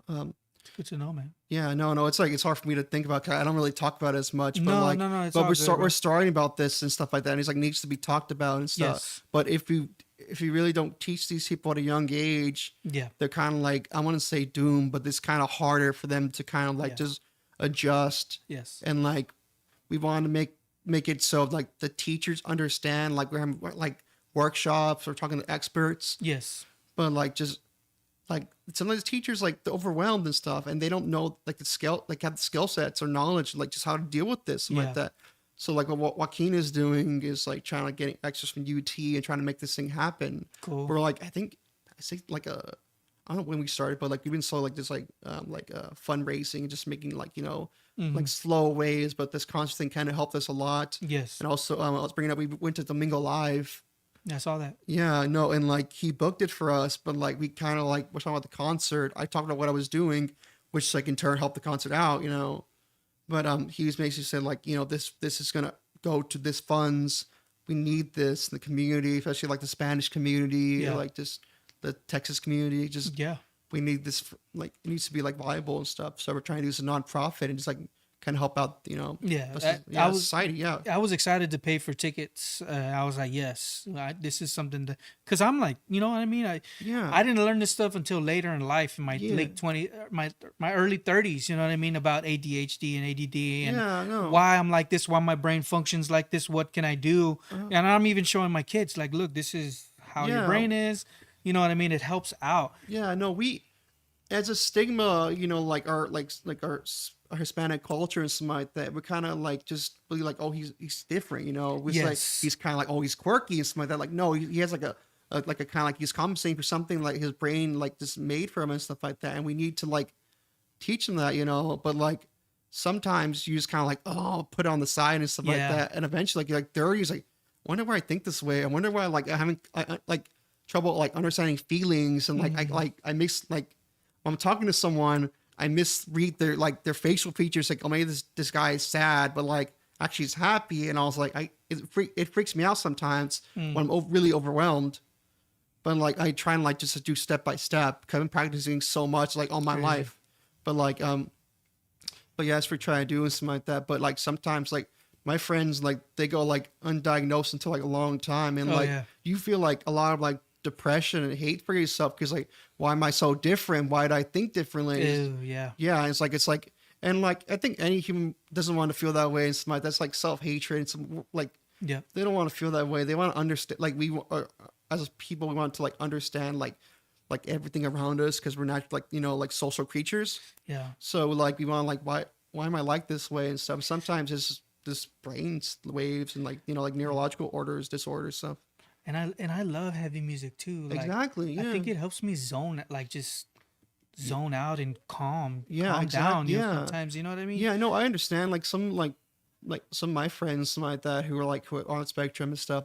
um Good to know, man. yeah, no, it's like it's hard for me to think about. 'Cause I don't really talk about it as much, but No, like no, no. It's but all good, we're bro. starting about this and stuff like that, and it's like needs to be talked about and stuff. Yes. But if you really don't teach these people at a young age, Yeah. they're kind of like, I want to say doomed, but it's kind of harder for them to kind of like Yeah. just adjust. Yes. And like we want to make it so like the teachers understand, like we're having like workshops or talking to experts, Yes. but like just like sometimes teachers like they're overwhelmed and stuff, and they don't know like the skill, like have the skill sets or knowledge like just how to deal with this, something like Yeah. that. So like what Joaquin is doing is like trying to get extras from UT and trying to make this thing happen. Cool. We're like I think like I don't know when we started, but like we've been so like this fundraising and just making like like Mhm. slow ways, but this constant thing kind of helped us a lot. Yes. And also I was bringing up, we went to Domingo Live. I saw that. Yeah, no, and like he booked it for us, but like we kind of like were talking about the concert. I talked about what I was doing, which like in turn helped the concert out. But he was basically said like, this is gonna go to this funds. We need this in the community, especially like the Spanish community, Yeah. or like just the Texas community. Just Yeah. we need this like it needs to be like viable and stuff. So we're trying to do this as a nonprofit and just like kind of help out, Yeah. yeah, society. Yeah, I was excited to pay for tickets. I was like, yes, this is something to, because I'm like, you know what I mean? yeah, I didn't learn this stuff until later in life, in my Yeah. late 20, my early 30s. You know what I mean, about ADHD and ADD and yeah, no, why I'm like this, why my brain functions like this. What can I do? Uh-huh. And I'm even showing my kids, like, look, this is how your Yeah. brain is. You know what I mean? It helps out. yeah, no. We as a stigma, like our Hispanic culture and something like that, we're kind of like just really like, oh, he's different, It's like Yes. he's kind of like, oh, he's quirky and something like that. Like, no, he has like a kind of like he's compensating for something like his brain like just made for him and stuff like that. And we need to like teach him that, But like sometimes you just kind of like, oh, put it on the side and stuff like Yeah. that. And eventually, like you're like 30, he's like, I wonder why I think this way. I wonder why like I'm having like trouble like understanding feelings and like Mhm. I mix like when I'm talking to someone, I misread their facial features. Like, oh, maybe this guy is sad, but like actually he's happy. And I was like, it freaks me out sometimes when I'm really overwhelmed. But like I try and like just to do step by step because I've been practicing so much like all my life. But like but yeah, that's what we try to do and something like that. But like sometimes like my friends like they go like undiagnosed until like a long time, and you feel like a lot of like depression and hate for yourself because like why am I so different? Why did I think differently? Ew, yeah. Yeah, it's like and like I think any human doesn't want to feel that way and something like that's like self-hatred and some like Yeah. they don't want to feel that way. They want to understand like as people we want to like understand like everything around us because we're not like like social creatures. Yeah. So like we want to like why am I like this way and stuff. Sometimes it's this brain waves and like like neurological disorders stuff. And I love heavy music too. Like, Exactly. Yeah. I think it helps me just zone out and calm Yeah. down. Exactly. Yeah. Sometimes, you know what I mean? Yeah. No, I understand. Like some some of my friends, something like that, who are on the spectrum and stuff.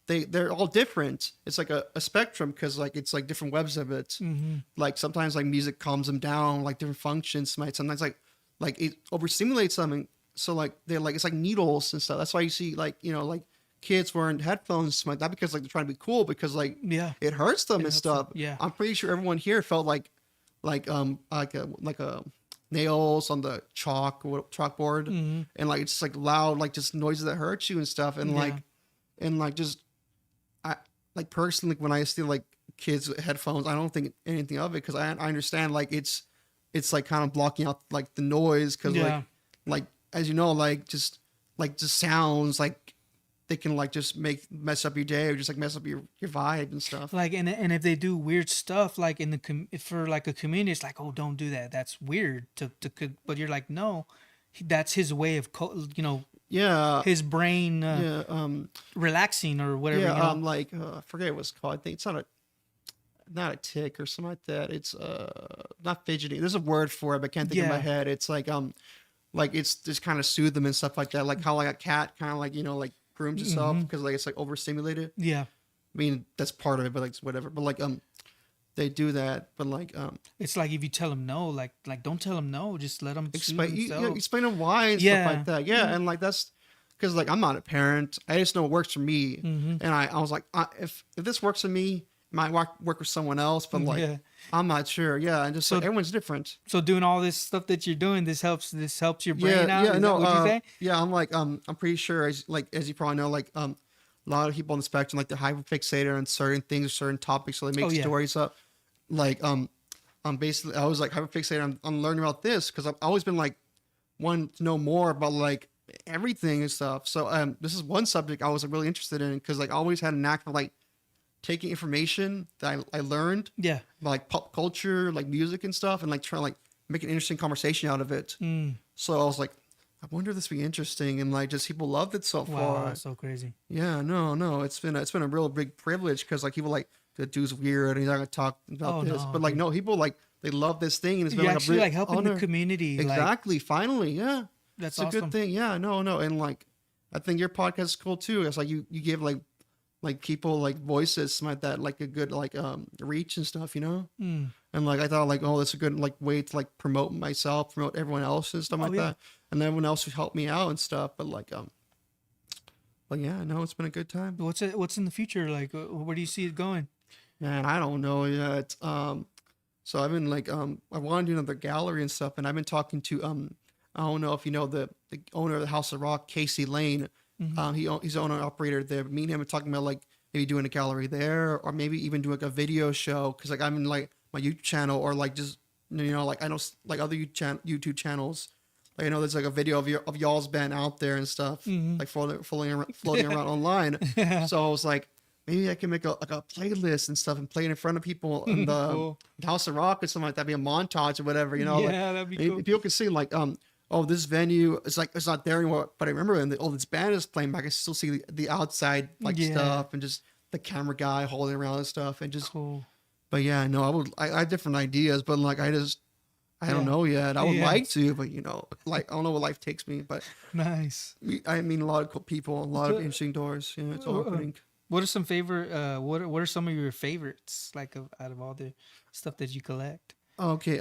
They're all different. It's like a spectrum because like it's like different webs of it. Mm-hmm. Like sometimes like music calms them down, like different functions. Sometimes like it overstimulates them, and so like they're like it's like needles and stuff. That's why you see like like kids wearing headphones like that because like they're trying to be cool because like it hurts them and stuff. Yeah, I'm pretty sure everyone here felt like a nails on the chalkboard and like it's just like loud like just noises that hurt you and stuff and like just I like personally when I see like kids with headphones I don't think anything of it because I understand like it's like kind of blocking out like the noise because like as you know like just sounds like they can like just mess up your day or just like mess up your vibe and stuff. Like and if they do weird stuff like in the for like a community, it's like, oh, don't do that. That's weird but you're like, no, that's his way of his brain relaxing or whatever. Like I forget what it's called. I think it's not a tick or something like that. It's not fidgeting. There's a word for it, but I can't think in my head. It's like it's just kind of soothe them and stuff like that. Like how like a cat kind of like like grooms itself because like it's like overstimulated. Yeah. I mean that's part of it, but like whatever. But like they do that, but like it's like if you tell them no, like don't tell them no, just let them explain them why and stuff like that. Yeah, and like that's because like I'm not a parent. I just know what works for me, and I was like if this works for me, it might work with someone else, but like I'm not sure. Yeah, and just so, like everyone's different. So doing all this stuff that you're doing, this helps your brain out. Yeah, no, what you say? Yeah, I'm like I'm pretty sure as you probably know, like a lot of people on the spectrum like they're hyperfixated on certain things or certain topics, so they make stories up. Like I'm basically I was like hyperfixated on learning about this because I've always been like wanting to know more about like everything and stuff. So this is one subject I was really interested in because like I always had a knack for like taking information that I learned, like pop culture, like music and stuff, and like trying to like make an interesting conversation out of it. So I was like, I wonder if this would be interesting, and like just people loved it so far. Wow, so crazy. Yeah, no, it's been a real big privilege because like people like the dude's weird and he's not gonna talk about this, but like no, people like they love this thing and it's been like actually like helping the community. Exactly, like, finally, yeah, that's it's a good thing. Yeah, no, and like I think your podcast is cool too. It's like you give like people like voices like that, like a good like reach and stuff, and like I thought like, oh, that's a good like way to like promote myself, promote everyone else and stuff that, and then everyone else who helped me out and stuff. But like but yeah, no, it's been a good time. What's in the future? Like where do you see it going? Man, I don't know yet. So I've been like I want to do another gallery and stuff, and I've been talking to I don't know if you know the owner of the House of Rock, Casey Lane. He's the owner and operator there. Me and him are talking about like maybe doing a gallery there, or maybe even doing like a video show. Because like I'm in like my YouTube channel, or like just like I know like other YouTube channels. Like I know there's like a video of y'all's band out there and stuff, like floating around online. So I was like, maybe I can make a playlist and stuff and play it in front of people in the cool. House of Rock or something like that. Be a montage or whatever, Yeah, like, that'd be cool. People can see like oh, this venue is like it's not there anymore, but I remember this band is playing back. I still see the outside like stuff and just the camera guy holding around and stuff and just cool. But yeah, no, I have different ideas, but like I don't know yet. I would like to, but like I don't know what life takes me. But nice. I mean, a lot of cool people, a lot of interesting doors. It's opening. What are some favorite? What are some of your favorites? Like out of all the stuff that you collect? Okay,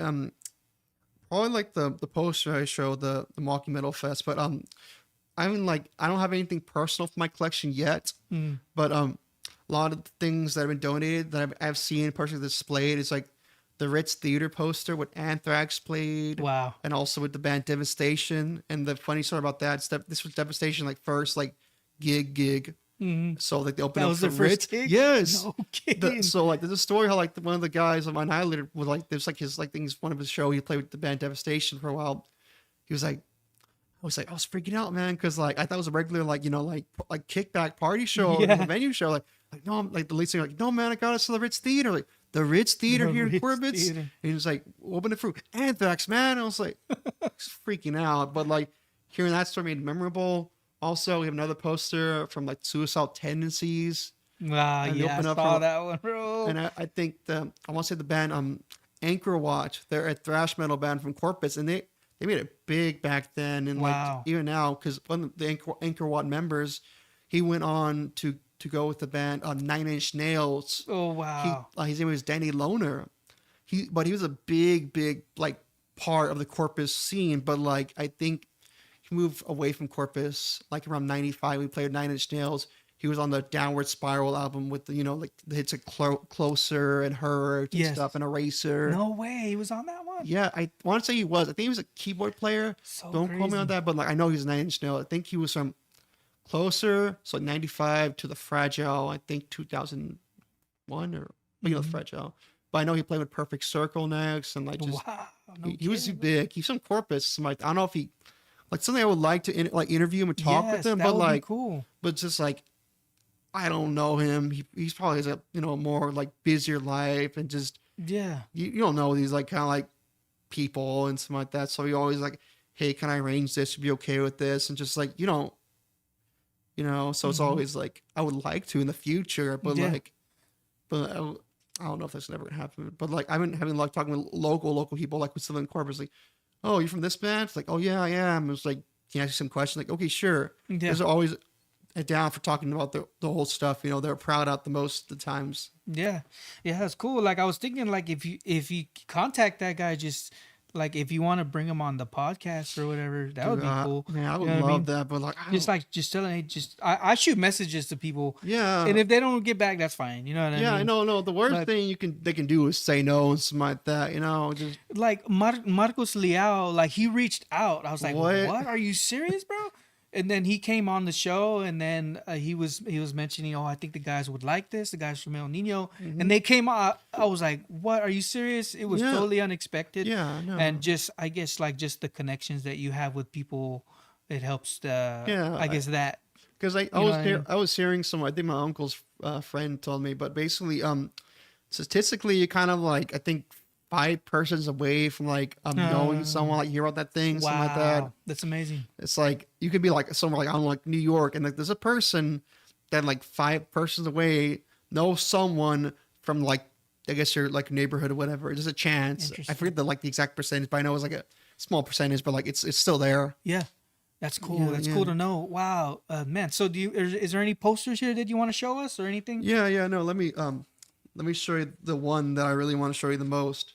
probably like the poster I showed, the Milwaukee Metal Fest. But I mean, like, I don't have anything personal for my collection yet. Mm. But a lot of the things that have been donated that I've seen personally displayed is like the Ritz Theater poster with Anthrax played. Wow. And also with the band Devastation. And the funny story about that is that this was Devastation like first like gig. Mm-hmm. So like they opened That up was for their first Ritz. gig? Yes. No kidding. So like there's a story how like one of the guys on Annihilator was like there's like his like things one of his show he played with the band Devastation for a while. He was like I was freaking out, man, because like I thought it was a regular like like kickback party show, Yeah. a venue show. Like no, I'm like the lead singer like no man, I got us to the Ritz Theater, like the Ritz Theater The here in Ritz Corpus. Theater. And he was like open the fruit Anthrax, man. I was like freaking out, but like hearing that story made it memorable. Also, we have another poster from like Suicidal Tendencies. Wow, And they yeah, I open up saw for- that one, bro. And I think I want to say the band Anchor Watch. They're a thrash metal band from Corpus, and they made it big back then, and Wow. like even now, because one of the Anchor Watch members, he went on to go with the band Nine Inch Nails. Oh, wow. His name was Danny Lohner. But he was a big like part of the Corpus scene. But like I think he moved away from Corpus like around '95. We played Nine Inch Nails. He was on the Downward Spiral album with the like the hits like Closer and Hurt and Yes. stuff and Eraser. No way. He was on that one? Yeah, I want to say he was. I think he was a keyboard player. So Don't quote me on crazy. that, but like I know he's a Nine Inch Nail. I think he was from Closer, so like '95 to the Fragile. I think 2001 or the Fragile. But I know he played with Perfect Circle next, and like just Wow. No he was kidding. big. He's from Corpus. So like I don't know if he like something I would like to interview him and talk Yes, with him, that but would be like cool. but just like I don't know him. He's probably has a more like busier life and just Yeah. you don't know these like kind of like people and something like that. So he always like, hey, can I arrange this? Be okay with this? And just like so it's always like I would like to in the future, but Yeah. like, but I don't know if that's never gonna happen. But like I've been having luck talking with local people like with Southern Corpus, like, oh, you're from this band? It's like, oh yeah, I am. It's like, can I ask you some questions? Like, okay, sure. Yeah. There's always down for talking about the whole stuff. They're proud out the most of the times. Yeah, yeah, that's cool. Like I was thinking, like if you contact that guy, just like if you want to bring him on the podcast or whatever, that would be cool. Man, I would You know what I love mean? that, but like, Just telling, hey, I shoot messages to people, yeah, and if they don't get back, that's fine. You know what I mean? yeah, I know. No, the worst But- thing they can do is say no and something like that. Just Like Marcos Leal, like he reached out. I was like, What? what? Are you serious, bro? And then he came on the show, and then he was mentioning, oh, I think the guys would like this. The guys from El Nino, and they came out. I was like, what? Are you serious? It was Yeah. totally unexpected. yeah, no, And just I guess like just the connections that you have with people, it helps. Yeah, I guess that. because know what I mean? I was hearing some. I think my uncle's friend told me, but basically, statistically, you kind of like I think 5 persons away from like knowing someone like hear about that thing, something like that. Wow, that's amazing. It's like you could be like somewhere like I don't know, like New York, and like there's a person that like 5 persons away knows someone from like I guess your like neighborhood or whatever. There's a chance. I Interesting. forget the exact percentage, but I know it's like a small percentage, but like it's still there. Yeah, that's cool. Yeah, That's yeah. cool to know. Wow, man. So is there any posters here that you want to show us or anything? Yeah. No, let me show you the one that I really want to show you the most.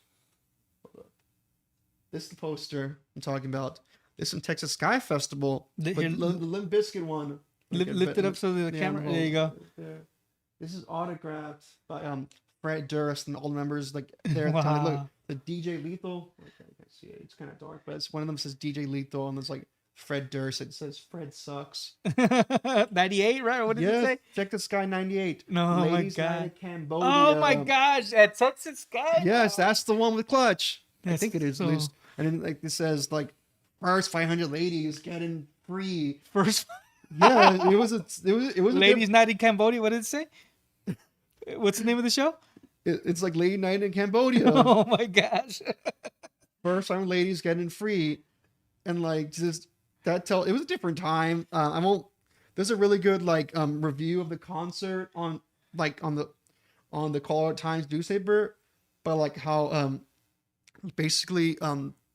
This is the poster I'm talking about. This is from Texas Sky Festival. The- But here- the Limp Bizkit one. Lift it up so the Yeah, camera. hold There you go. it there. This is autographed by Fred Durst and all the members like there at the time. Look, Wow. the DJ Lethal. Okay, I can't see it. It's kind of dark, but it's one of them says DJ Lethal and there's like Fred Durst. It says Fred sucks. 98, right? What did it Yes, say? check the sky 98. No, oh my Ladies Night God. in Cambodia. Oh my gosh, at Texas Sky. Yes, that's the one with Clutch. I That's think it is so- at least. And then like it says like first 500 ladies getting free. First Yeah, it was a Ladies Night in Cambodia. What did it say? What's the name of the show? It's like Lady Night in Cambodia. Oh my gosh. First time ladies getting free, and like just it was a different time. I won't. There's a really good like review of the concert on the Colorado Times newspaper, but like how basically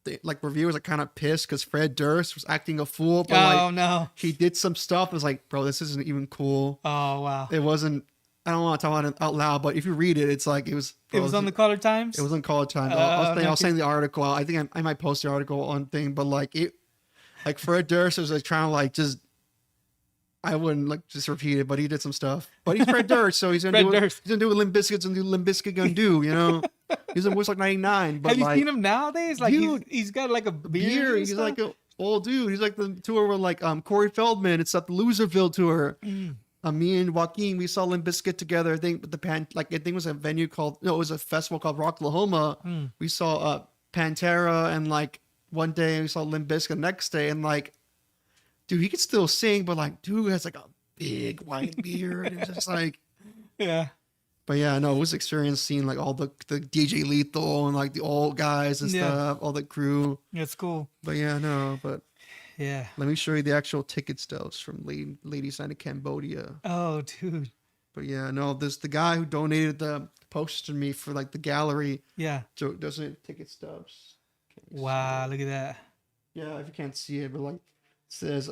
the reviewers are kind of pissed because Fred Durst was acting a fool, but Oh like no. he did some stuff. It was like, bro, this isn't even cool. Oh wow. It wasn't. I don't want to talk about it out loud, but if you read it, it's like it was. It was on the Caller Times. It was on College Time. I was saying the article. I think I might post the article on thing, but like it, like Fred Durst was like trying to like just. I wouldn't like just repeat it, but he did some stuff. But he's Fred Durst, so he's gonna he's gonna do what Limp Bizkit's and do Limp Bizkit gonna do, you know. He's in Woodstock '99. But have you like, seen him nowadays? Like dude, he's got like a beard. He's like an old dude. He's like the tour with like Corey Feldman. It's at the Loserville tour. Me and Joaquin, we saw Limp Bizkit together. I think with the I think it was a venue called it was a festival called Rocklahoma. We saw Pantera, and like one day we saw Limp Bizkit the next day, and like. Dude, he could still sing, but like, dude has like a big white beard. It's just like, yeah. But yeah, no, it was experience seeing like all the DJ Lethal and like the old guys and stuff, all the crew. That's cool. But yeah, no, but yeah. Let me show you the actual ticket stubs from Ladies Night in Cambodia. Oh, dude. But yeah, no, there's the guy who donated the poster to me for like the gallery. Yeah. So it doesn't ticket stubs. Wow, look at that. Yeah, if you can't see it, but like. Says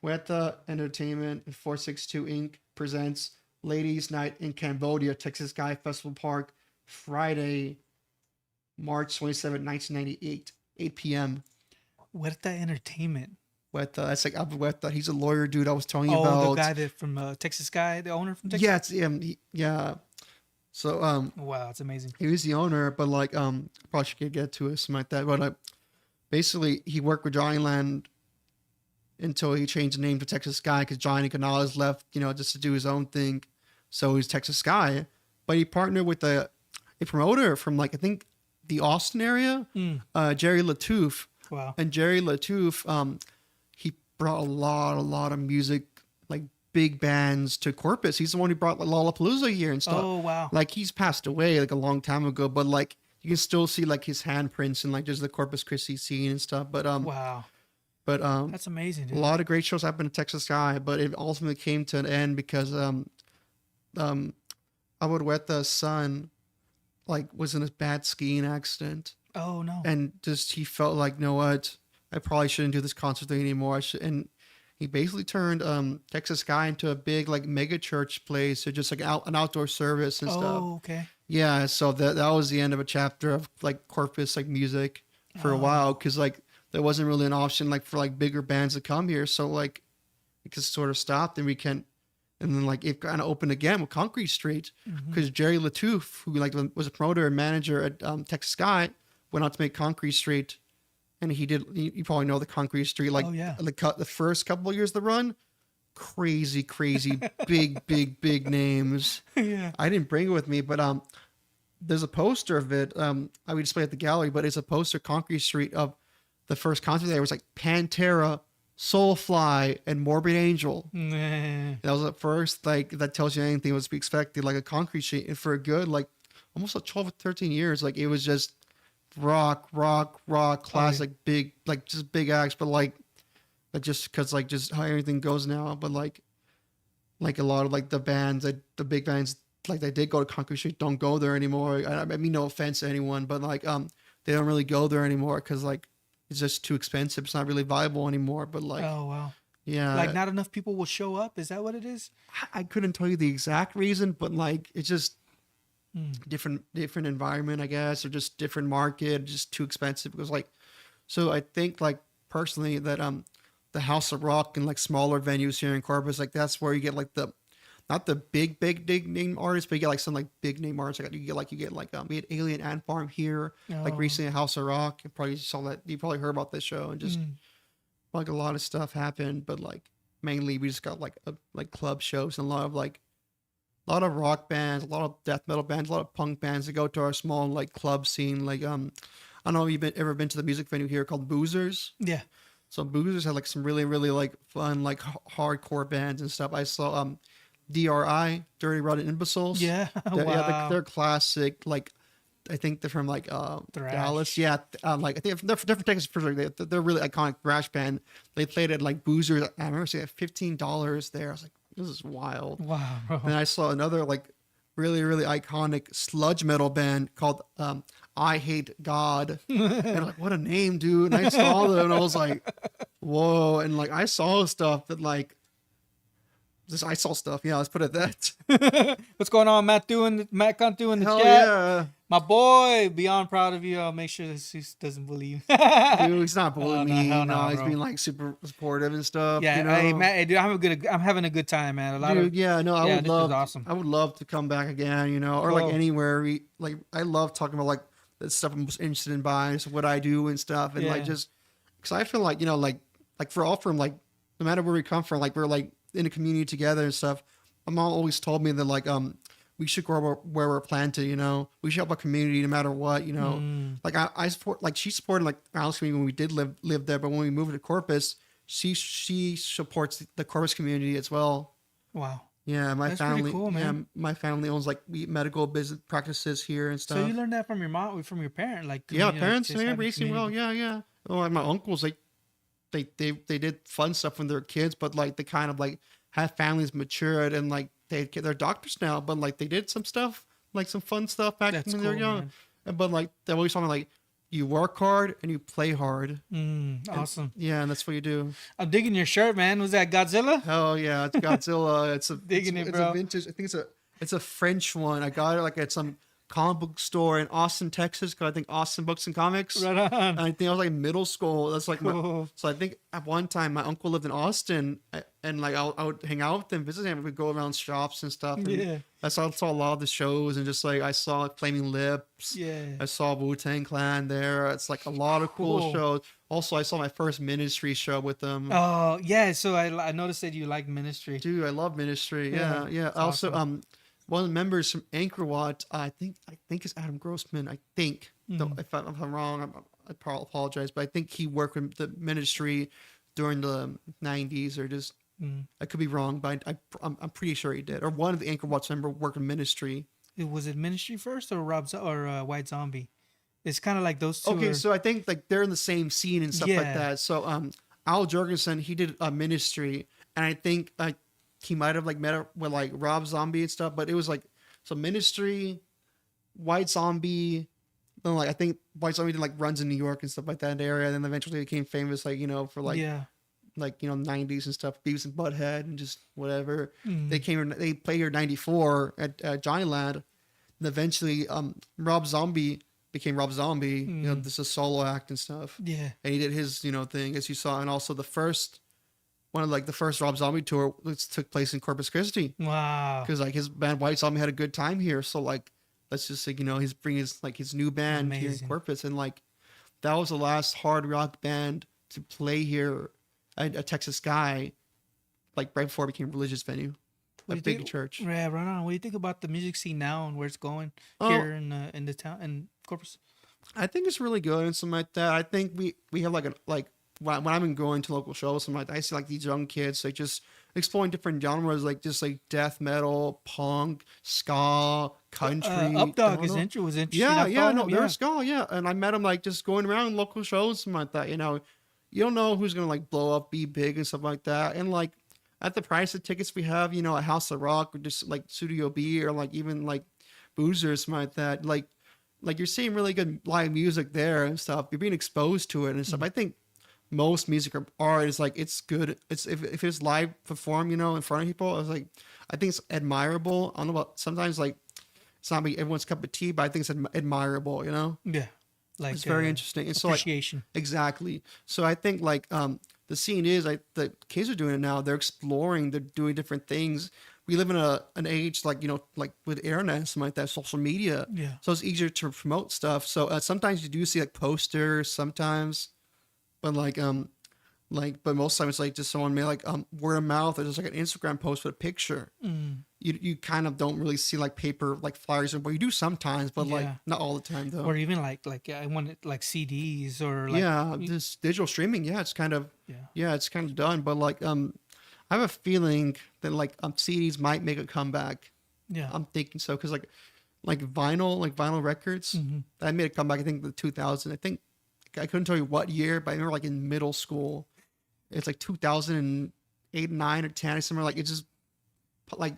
Weta Entertainment and 462 Inc. presents Ladies Night in Cambodia, Texas Guy Festival Park, Friday, March 27, 1998, 8 p.m. Weta Entertainment. Weta, that's like Abu Weta. He's a lawyer dude I was telling you about. Oh, the guy that from Texas Guy, the owner from Texas. Yeah, it's him. Yeah. So wow, it's amazing. He was the owner, but like probably should get to it, something like that. But basically, he worked with Johnny Land until he changed the name to Texas Sky because Johnny Canales left, you know, just to do his own thing. So he's Texas Sky. But he partnered with a promoter from like, I think the Austin area, Jerry Latouf. Wow. And Jerry Latouf, he brought a lot of music, like big bands to Corpus. He's the one who brought like, Lollapalooza here and stuff. Oh, wow. Like he's passed away like a long time ago, but like you can still see like his handprints and like just the Corpus Christi scene and stuff. But wow. But that's amazing. Dude. A lot of great shows happened in Texas Sky, but it ultimately came to an end because Abu Weta's son like was in a bad skiing accident. Oh no. And just he felt like, you know what, I probably shouldn't do this concert thing anymore. And he basically turned Texas Sky into a big like mega church place, or just like an outdoor service and stuff. Oh, okay. Yeah, so that was the end of a chapter of like Corpus like music for a while, because like there wasn't really an option like for like bigger bands to come here, so like it just sort of stopped, and then like it kind of opened again with Concrete Street, because Jerry Latouf, who like was a promoter and manager at Texas Sky, went out to make Concrete Street, and he did. You probably know the Concrete Street, like the first couple of years of the run, crazy big names. Yeah, I didn't bring it with me, but there's a poster of it. I would display at the gallery, but it's a poster Concrete Street of the first concert there. It was like Pantera, Soulfly, and Morbid Angel. That was the first, like, that tells you anything was to be expected, like a Concrete Street. And for a good, like, almost like 12 or 13 years, like, it was just rock, classic, big, like, just big acts, but like just because, like, just how everything goes now. But, like a lot of, like, the bands, like, the big bands, like, they did go to Concrete Street, don't go there anymore. I mean, no offense to anyone, but, like, they don't really go there anymore because, like, it's just too expensive. It's not really viable anymore. But like, oh wow, yeah, like not enough people will show up. Is that what it is? I couldn't tell you the exact reason, but like it's just different environment, I guess, or just different market. Just too expensive because like, so I think like personally that the House of Rock and like smaller venues here in Corpus, like that's where you get like the not the big name artists, but you get like some like big name artists. Like you get like we had Alien Ant Farm here, like recently at House of Rock. You probably saw that. You probably heard about this show, and just like a lot of stuff happened. But like mainly we just got like club shows and a lot of rock bands, a lot of death metal bands, a lot of punk bands that go to our small like club scene. Like I don't know if you've ever been to the music venue here called Boozers. Yeah. So Boozers had like some really like fun like hardcore bands and stuff. I saw DRI, Dirty Rotten Imbeciles. Yeah, wow. They're classic. Like, I think they're from like Dallas. Yeah, like I think they're from Texas. They're really iconic thrash band. They played at like Boozers. I remember seeing $15 there. I was like, this is wild. Wow. Bro. And I saw another like really iconic sludge metal band called I Hate God. And I'm like, what a name, dude. And I saw them and I was like, whoa. And like I saw stuff that like Just I saw stuff. Yeah, let's put it that. What's going on, Matt? Matt Cantu in the Hell chat. yeah. My boy, beyond proud of you. I'll make sure that he doesn't believe. Dude, he's not bullying Oh, no, me. hell no, He's bro. being like super supportive and stuff. Yeah, You hey, know, Matt, hey, dude, I'm having a good time, man. A lot dude. of Yeah, no, I yeah, would this is love. awesome. I would love to come back again. You know, or like Cool. anywhere. Like I love talking about like the stuff I'm most interested in buying, so what I do and stuff, and like Yeah. just because I feel like like for all from like no matter where we come from, like we're like in a community together and stuff. My mom always told me that like we should grow where we're planted. You know, we should help our community no matter what. You know, like I support like she supported like our house community when we did live there, but when we moved to Corpus, she supports the Corpus community as well. Wow. Yeah, my That's pretty family. cool, man. Yeah, my family owns like medical business practices here and stuff. So you learned that from your mom, from your parent, like Yeah, like, parents, just yeah, having racing well, community. yeah. Oh, and my uncles, like they did fun stuff when they were kids, but like they kind of like have families matured and like they're doctors now, but like they did some stuff, like some fun stuff back That's when they were cool, young. man. But like they always told me like you work hard and you play hard. Awesome. Yeah, and that's what you do. I'm digging your shirt, man. Was that Godzilla? Hell yeah, it's Godzilla. Digging it, it's bro. a vintage. I think it's a French one. I got it like at some comic book store in Austin, Texas. Cause I think Austin Books and Comics. Right on. And I think I was like in middle school. That's like Cool. so I think at one time my uncle lived in Austin, and like I would hang out with him, visit him. We'd go around shops and stuff. And Yeah. I saw a lot of the shows, and just like I saw like, Flaming Lips. Yeah. I saw Wu-Tang Clan there. It's like a lot of cool Cool. shows. Also, I saw my first Ministry show with them. Oh yeah. So I noticed that you like Ministry. Dude, I love Ministry. Yeah, Yeah, yeah. it's Also, awesome. one of the members from Anchor Watch, I think it's Adam Grossman. I think. If I'm wrong, I apologize, but I think he worked with the Ministry during the '90s, or just I could be wrong, but I'm pretty sure he did. Or one of the Anchor Watch member worked in Ministry. Was it Ministry first or White Zombie? It's kind of like those two. Okay, are- so I think like they're in the same scene and stuff like Yeah. that. So Al Jurgensen, he did a Ministry, and I think he might have like met up with like Rob Zombie and stuff, but it was like so Ministry, White Zombie, then like I think White Zombie did like runs in New York and stuff like that area, and then eventually became famous like for like yeah. like '90s and stuff, Beavis and Butthead and just whatever. Mm. They played here '94 at Johnnyland, and eventually Rob Zombie became Rob Zombie. This is a solo act and stuff. Yeah. And he did his thing as you saw, and also the first Rob Zombie tour took place in Corpus Christi Wow. because like his band White Zombie had a good time here. So like let's just say he's bringing his new band here in Amazing. Corpus, and like that was the last hard rock band to play here at a Texas Sky, like right before it became a religious venue, What a do you big think- church. Yeah, right on. What do you think about the music scene now and where it's going Oh. here in the town in Corpus? I think it's really good and something like that. I think we have like when I've been going to local shows, something like that, I see like these young kids like just exploring different genres, like just like death metal, punk, ska, country. Updog was interesting. Yeah, I yeah, followed no, him, they're ska, yeah. And I met him like just going around local shows, something like that. You don't know who's gonna like blow up, be big, and stuff like that. And like at the price of tickets we have, a House of Rock or just like Studio B or like even like Boozer, something like that. Like you're seeing really good live music there and stuff. You're being exposed to it and stuff. I think most music or art is like it's good. It's if it's live performed, in front of people. I think it's admirable. I don't know about sometimes like it's not like everyone's cup of tea, but I think it's admirable. Yeah. Like It's very interesting. And so like, appreciation. exactly. So I think like the scene is like the kids are doing it now. They're exploring. They're doing different things. We live in an age like like with internet and something like that, social media. Yeah. So it's easier to promote stuff. So sometimes you do see like posters sometimes, but but most times it's like just someone made like word of mouth or just like an Instagram post with a picture. You kind of don't really see like paper like flyers, but you do sometimes, but like Yeah. not all the time though. Or even like I wanted like CDs or like yeah, this digital streaming. Yeah, it's kind of it's kind of done. But like I have a feeling that like CDs might make a comeback. yeah. I'm thinking so because like vinyl records that made a comeback. I think the 2000. I think I couldn't tell you what year, but I remember like in middle school, it's like 2008, 9, or 10 or something. Like it just like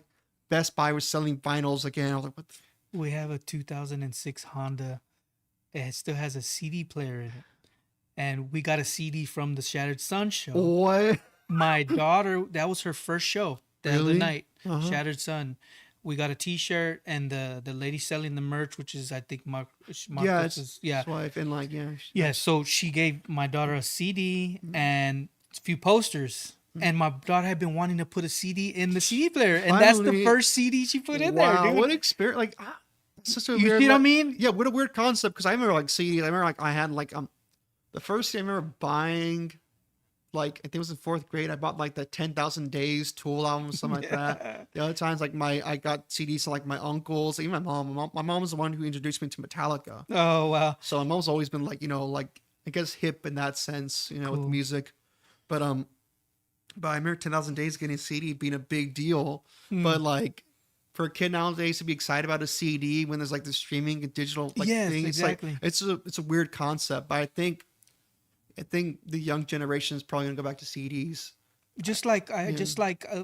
Best Buy was selling vinyls again. I was like, what? We have a 2006 Honda. It still has a CD player in it. And we got a CD from the Shattered Sun show. What? My daughter, that was her first show the other Really? night. Uh-huh. Shattered Sun. We got a T-shirt, and the lady selling the merch, which is I think Yeah, Marcos's. Yeah, his wife, and like, yeah, yeah. So she gave my daughter a CD Mm-hmm. and a few posters. And my daughter had been wanting to put a CD in the CD player, and that's the Finally. first CD she put in there, Wow, dude. what experience! Like, it's such a You weird. see what I like- mean? Yeah, what a weird concept. Because I remember like CDs. I remember like I had like the first thing I remember buying, like I think it was in fourth grade. I bought like the 10,000 Days Tool album, something like that. The other times, like I got CDs to like my uncles, even my mom. My mom was the one who introduced me to Metallica. Oh wow. So my mom's always been like, like I guess hip in that sense, with Cool. music. But I remember 10,000 Days getting a CD being a big deal. Hmm. But like for a kid nowadays to be excited about a CD when there's like the streaming and digital like Yes, thing, exactly. it's a weird concept. But I think the young generation is probably gonna go back to CDs. Just like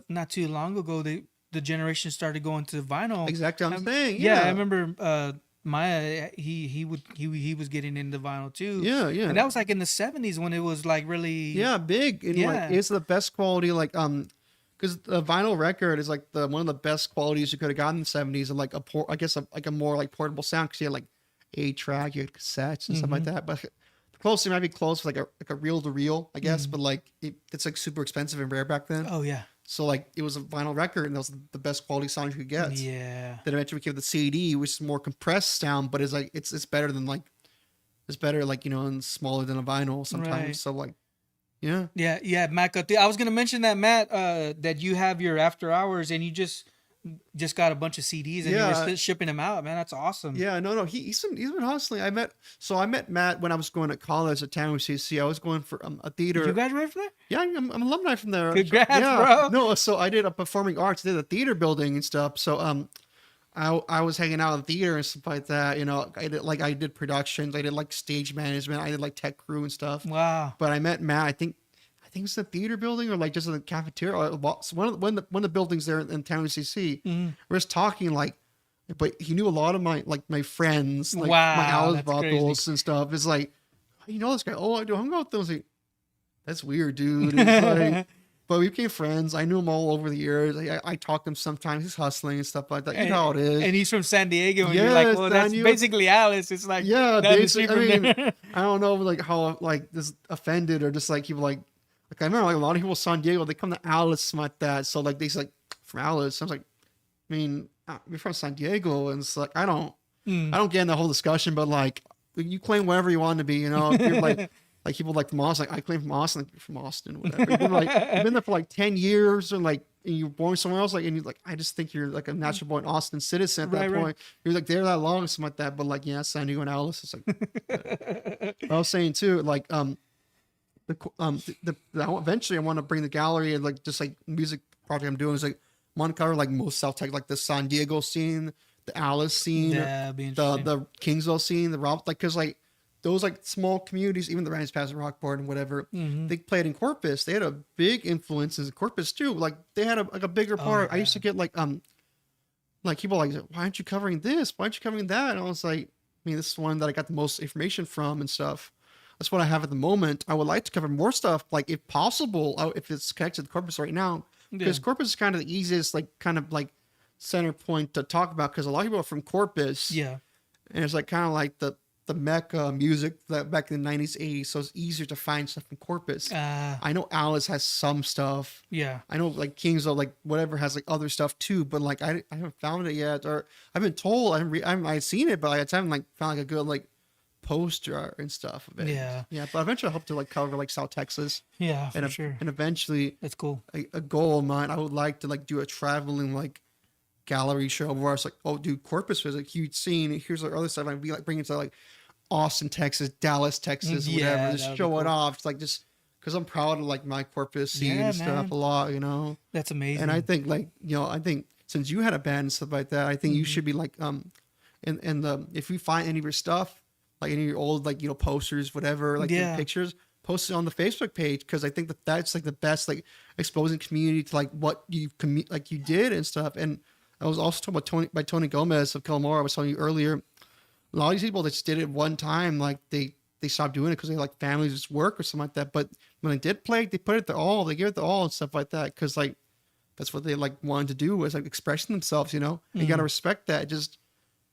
not too long ago, the generation started going to vinyl. Exactly, I'm saying. Yeah, Yeah, I remember Maya. He was getting into vinyl too. Yeah, yeah. And that was like in the 70s when it was like really. Yeah, big and Yeah. like it's the best quality. Like because the vinyl record is like one of the best qualities you could have gotten in the 70s, and like a more like portable sound because you had like 8-track, you had cassettes and stuff like that. But the closest might be close with like a reel to reel, I guess. But like it's like super expensive and rare back then. Oh yeah. So like it was a vinyl record, and that was the best quality sound you could get. Yeah. Then eventually we came to the CD, which is more compressed sound, but it's like it's better than like it's better like and smaller than a vinyl sometimes. Right. So like yeah. Yeah, Matt. I was gonna mention that, Matt, that you have your after hours and you just got a bunch of CDs and you were Yeah. still shipping them out, man. That's awesome. Yeah, no, he's been hustling. I met Matt when I was going to college at Tampa CC. I was going for a theater. Did you graduate from there? Yeah, I'm alumni from there. Congrats, yeah. bro. No, so I did a performing arts, did a theater building and stuff. So I was hanging out in the theater and stuff like that. I did productions, I did like stage management, I did like tech crew and stuff. Wow. But I met Matt. I think it's the theater building or like just in the cafeteria. Or one of the buildings there in Town CC. We're just talking like, but he knew a lot of my friends, like Wow, my Alice that's vocals and stuff. It's like, this guy? Oh, I do. I'm going with those. Like, that's weird, dude. It's like, but we became friends. I knew him all over the years. I talk to him sometimes. He's hustling and stuff like that. You know how it is. And he's from San Diego. And you're like, Yes, well, that's Daniel. basically Alice. It's like, Yeah, down the basically. street from there. I don't know, like how like this offended or just like people like I remember like a lot of people in San Diego, they come to Alice something like that. So like they say like from Alice. I was like, I mean, we're from San Diego, and it's like I don't get in the whole discussion, but like you claim whatever you want to be, People like people like from Austin, like I claim from Austin, like you're from Austin, whatever. You've been there for like 10 years, or like and you're born somewhere else, like and you're like I just think you're like a natural born Austin citizen at that Right. point. You're like there that long, something like that. But like San Diego and Alice, it's like I was saying too, like eventually I want to bring the gallery and like just like music project I'm doing is like I want to cover like most South Tech, like the San Diego scene, the Alice scene, That'd be interesting. the Kingsville scene, the Rob, like because like those like small communities, even the Ryan's Pass and Rockport and whatever, they played in Corpus. They had a big influence in Corpus too. Like they had a bigger part. I used to get like people like, why aren't you covering this? Why aren't you covering that? And I was like, I mean, this is one that I got the most information from and stuff. That's what I have at the moment. I would like to cover more stuff, like if possible, if it's connected to Corpus right now, because Corpus is kind of the easiest, like kind of like center point to talk about, because a lot of people are from Corpus. Yeah. And it's like kind of like the Mecca music that back in the 90s, 80s. So it's easier to find stuff in Corpus. I know Alice has some stuff. Yeah. I know like Kingsville, like whatever has like other stuff too, but like I haven't found it yet, or I've been told I've seen it, but I haven't like found like a good like poster and stuff of it. Yeah. But eventually I hope to like cover like South Texas. Yeah, for And sure. and eventually That's cool. a goal of mine, I would like to like do a traveling like gallery show where I was like, oh dude, Corpus was a huge scene. Here's the other stuff. I'd be like bringing it to like Austin, Texas, Dallas, Texas, Yeah, whatever. that Just would show be it cool. off. It's like just because I'm proud of like my Corpus scene Yeah, and stuff man. a lot, That's amazing. And I think like I think since you had a band and stuff like that, I think you should be like if you find any of your stuff, like any of your old like posters, whatever, like Yeah. pictures, post it on the Facebook page, because I think that's like the best like exposing community to like what you you did and stuff. And I was also talking about Tony Gomez of Killamore. I was telling you earlier, a lot of these people that just did it one time, like they stopped doing it because they like families, just work or something like that. But when they did play, they put it their all, they gave it their all and stuff like that. Because like that's what they like wanted to do, was like expressing themselves, you know. You got to respect that. Just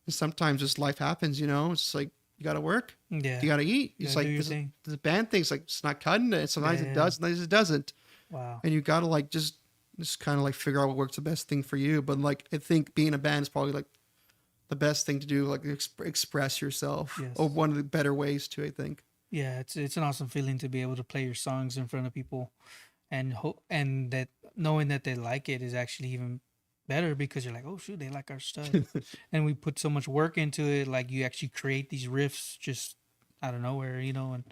sometimes just life happens, you know. It's like you got to work, Yeah. you got to eat. You It's gotta like do your thing. this band thing's like it's not cutting it. Sometimes it does, sometimes it doesn't, Wow. and you got to like just kind of like figure out what works the best thing for you. But like I think being a band is probably like the best thing to do, like express yourself, Yes. or one of the better ways to, I think. Yeah, it's an awesome feeling to be able to play your songs in front of people, and and that knowing that they like it is actually even better, because you're like, oh shoot, they like our stuff, and we put so much work into it. Like, you actually create these riffs just out of nowhere, you know, and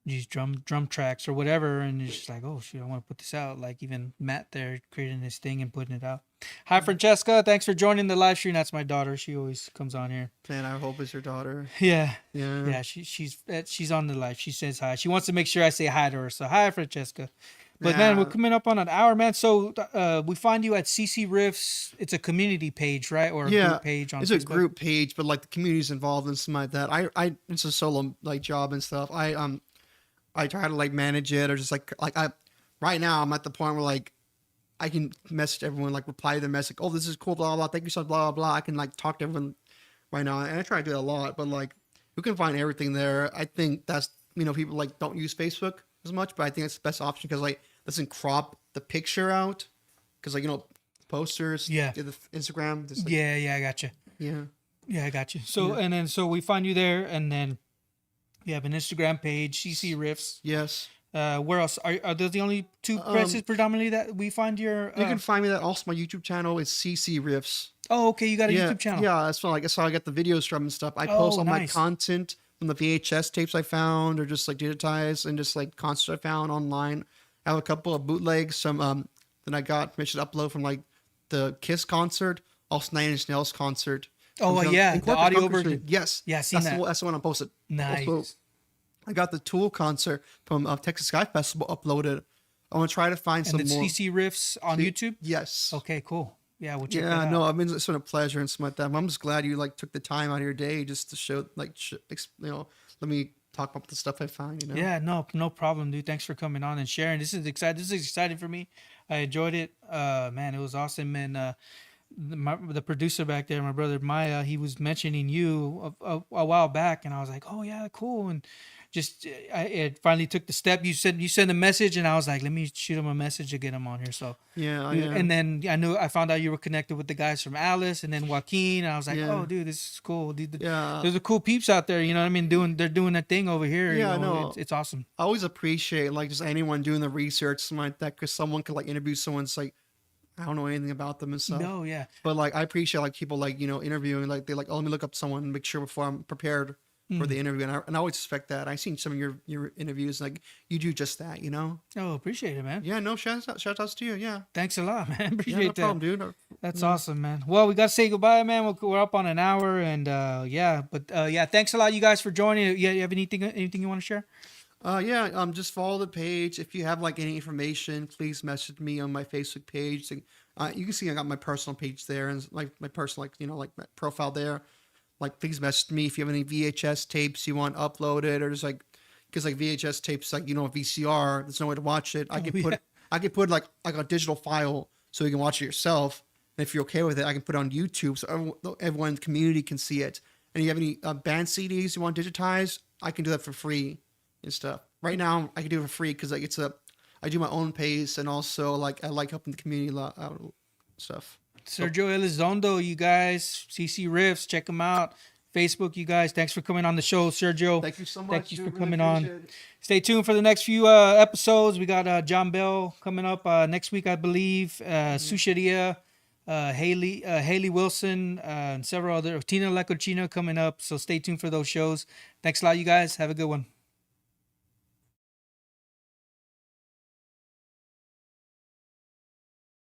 these drum tracks or whatever, and it's just like, oh shoot, I want to put this out. Like, even Matt there creating this thing and putting it out. Hi Francesca, thanks for joining the live stream. That's my daughter. She always comes on here. Man, I hope it's your daughter. Yeah. Yeah. Yeah, she's on the live. She says hi. She wants to make sure I say hi to her. So hi, Francesca. But man, we're coming up on an hour, man. So we find you at CC Riffs. It's a community page, right? Or a group page on it's Facebook? a group page, but like the community's involved and something like that. I it's a solo like job and stuff. I try to like manage it, or just like I right now I'm at the point where like I can message everyone, like reply to their message, oh, this is cool, blah blah, thank you so much, blah blah blah. I can like talk to everyone right now, and I try to do it a lot, but like you can find everything there. I think that's, you know, people like don't use Facebook as much, but I think it's the best option because like it doesn't crop the picture out, because like, you know, posters, Yeah. the Instagram, just like, Yeah, I got you. yeah. Yeah, I got you. So and then so we find you there, and then you have an Instagram page, CC Riffs. Yes. Where else are those the only two places predominantly that we find your? You can find me that. Also, my YouTube channel is CC Riffs. Oh, okay, you got a Yeah, YouTube channel. yeah. That's why, like, that's how I get the videos from and stuff. I post all my nice. content from the VHS tapes I found, or just like digitized, and just like concerts I found online. I have a couple of bootlegs, some that I got permission to upload from like the Kiss concert, also Nine Inch Nails concert. Oh, From yeah, in the Corpus audio Christi. version. Yes, Yeah, I seen that. that's the one I posted. Nice. Also, I got the Tool concert from Texas Sky Festival uploaded. I want to try to find And some the more. CC Riffs on YouTube. Yes. Okay, cool. Yeah, we'll check that Yeah, out. no, I mean, it's been a pleasure and something like that. I'm just glad you like took the time out of your day just to show, like, you know, let me talk about the stuff I find. You know. Yeah, no problem, dude. Thanks for coming on and sharing. This is exciting. This is exciting for me. I enjoyed it. Man, it was awesome. And the producer back there, my brother Maya, he was mentioning you a while back, and I was like, oh yeah, cool. And just I finally took the step. You sent a message, and I was like, let me shoot him a message to get him on here. So Yeah. and then I found out you were connected with the guys from Alice, and then Joaquin, and I was like, Yeah. oh dude, this is cool. Yeah. There's a cool peeps out there, you know what I mean? They're doing that thing over here. Yeah, you know? I know. It's awesome. I always appreciate like just anyone doing the research, something like that, because someone could like interview someone. It's like I don't know anything about them and stuff. No, yeah. But like I appreciate like people like, you know, interviewing, like they like, oh, let me look up someone and make sure before I'm prepared for the interview. And I always expect that. I've seen some of your interviews, like you do just that, you know. Oh, appreciate it, man. Yeah, no, shout outs to you. Yeah. Thanks a lot, man. Yeah, Appreciate no that. problem, dude. That's awesome, man. Well, we got to say goodbye, man. We're up on an hour, and yeah. But yeah, thanks a lot, you guys, for joining. Yeah, you have anything you want to share? Just follow the page. If you have like any information, please message me on my Facebook page. You can see I got my personal page there, and like my personal, like, you know, like my profile there. Like, please message me if you have any VHS tapes you want uploaded, or just like, because like VHS tapes, like, you know, VCR, there's no way to watch it. I could put like a digital file so you can watch it yourself. And if you're okay with it, I can put it on YouTube so everyone in the community can see it. And if you have any band CDs you want digitized, I can do that for free and stuff. Right now, I can do it for free because like I do my own pace, and also like I like helping the community out stuff. Sergio Elizondo, you guys, CC Riffs, check him out. Facebook, you guys, thanks for coming on the show, Sergio. Thank you so much. Thank you for Really coming appreciate on. it. Stay tuned for the next few episodes. We got John Bell coming up next week, I believe. Susheria, Haley Wilson, and several other. Tina La Cochina coming up. So stay tuned for those shows. Thanks a lot, you guys. Have a good one.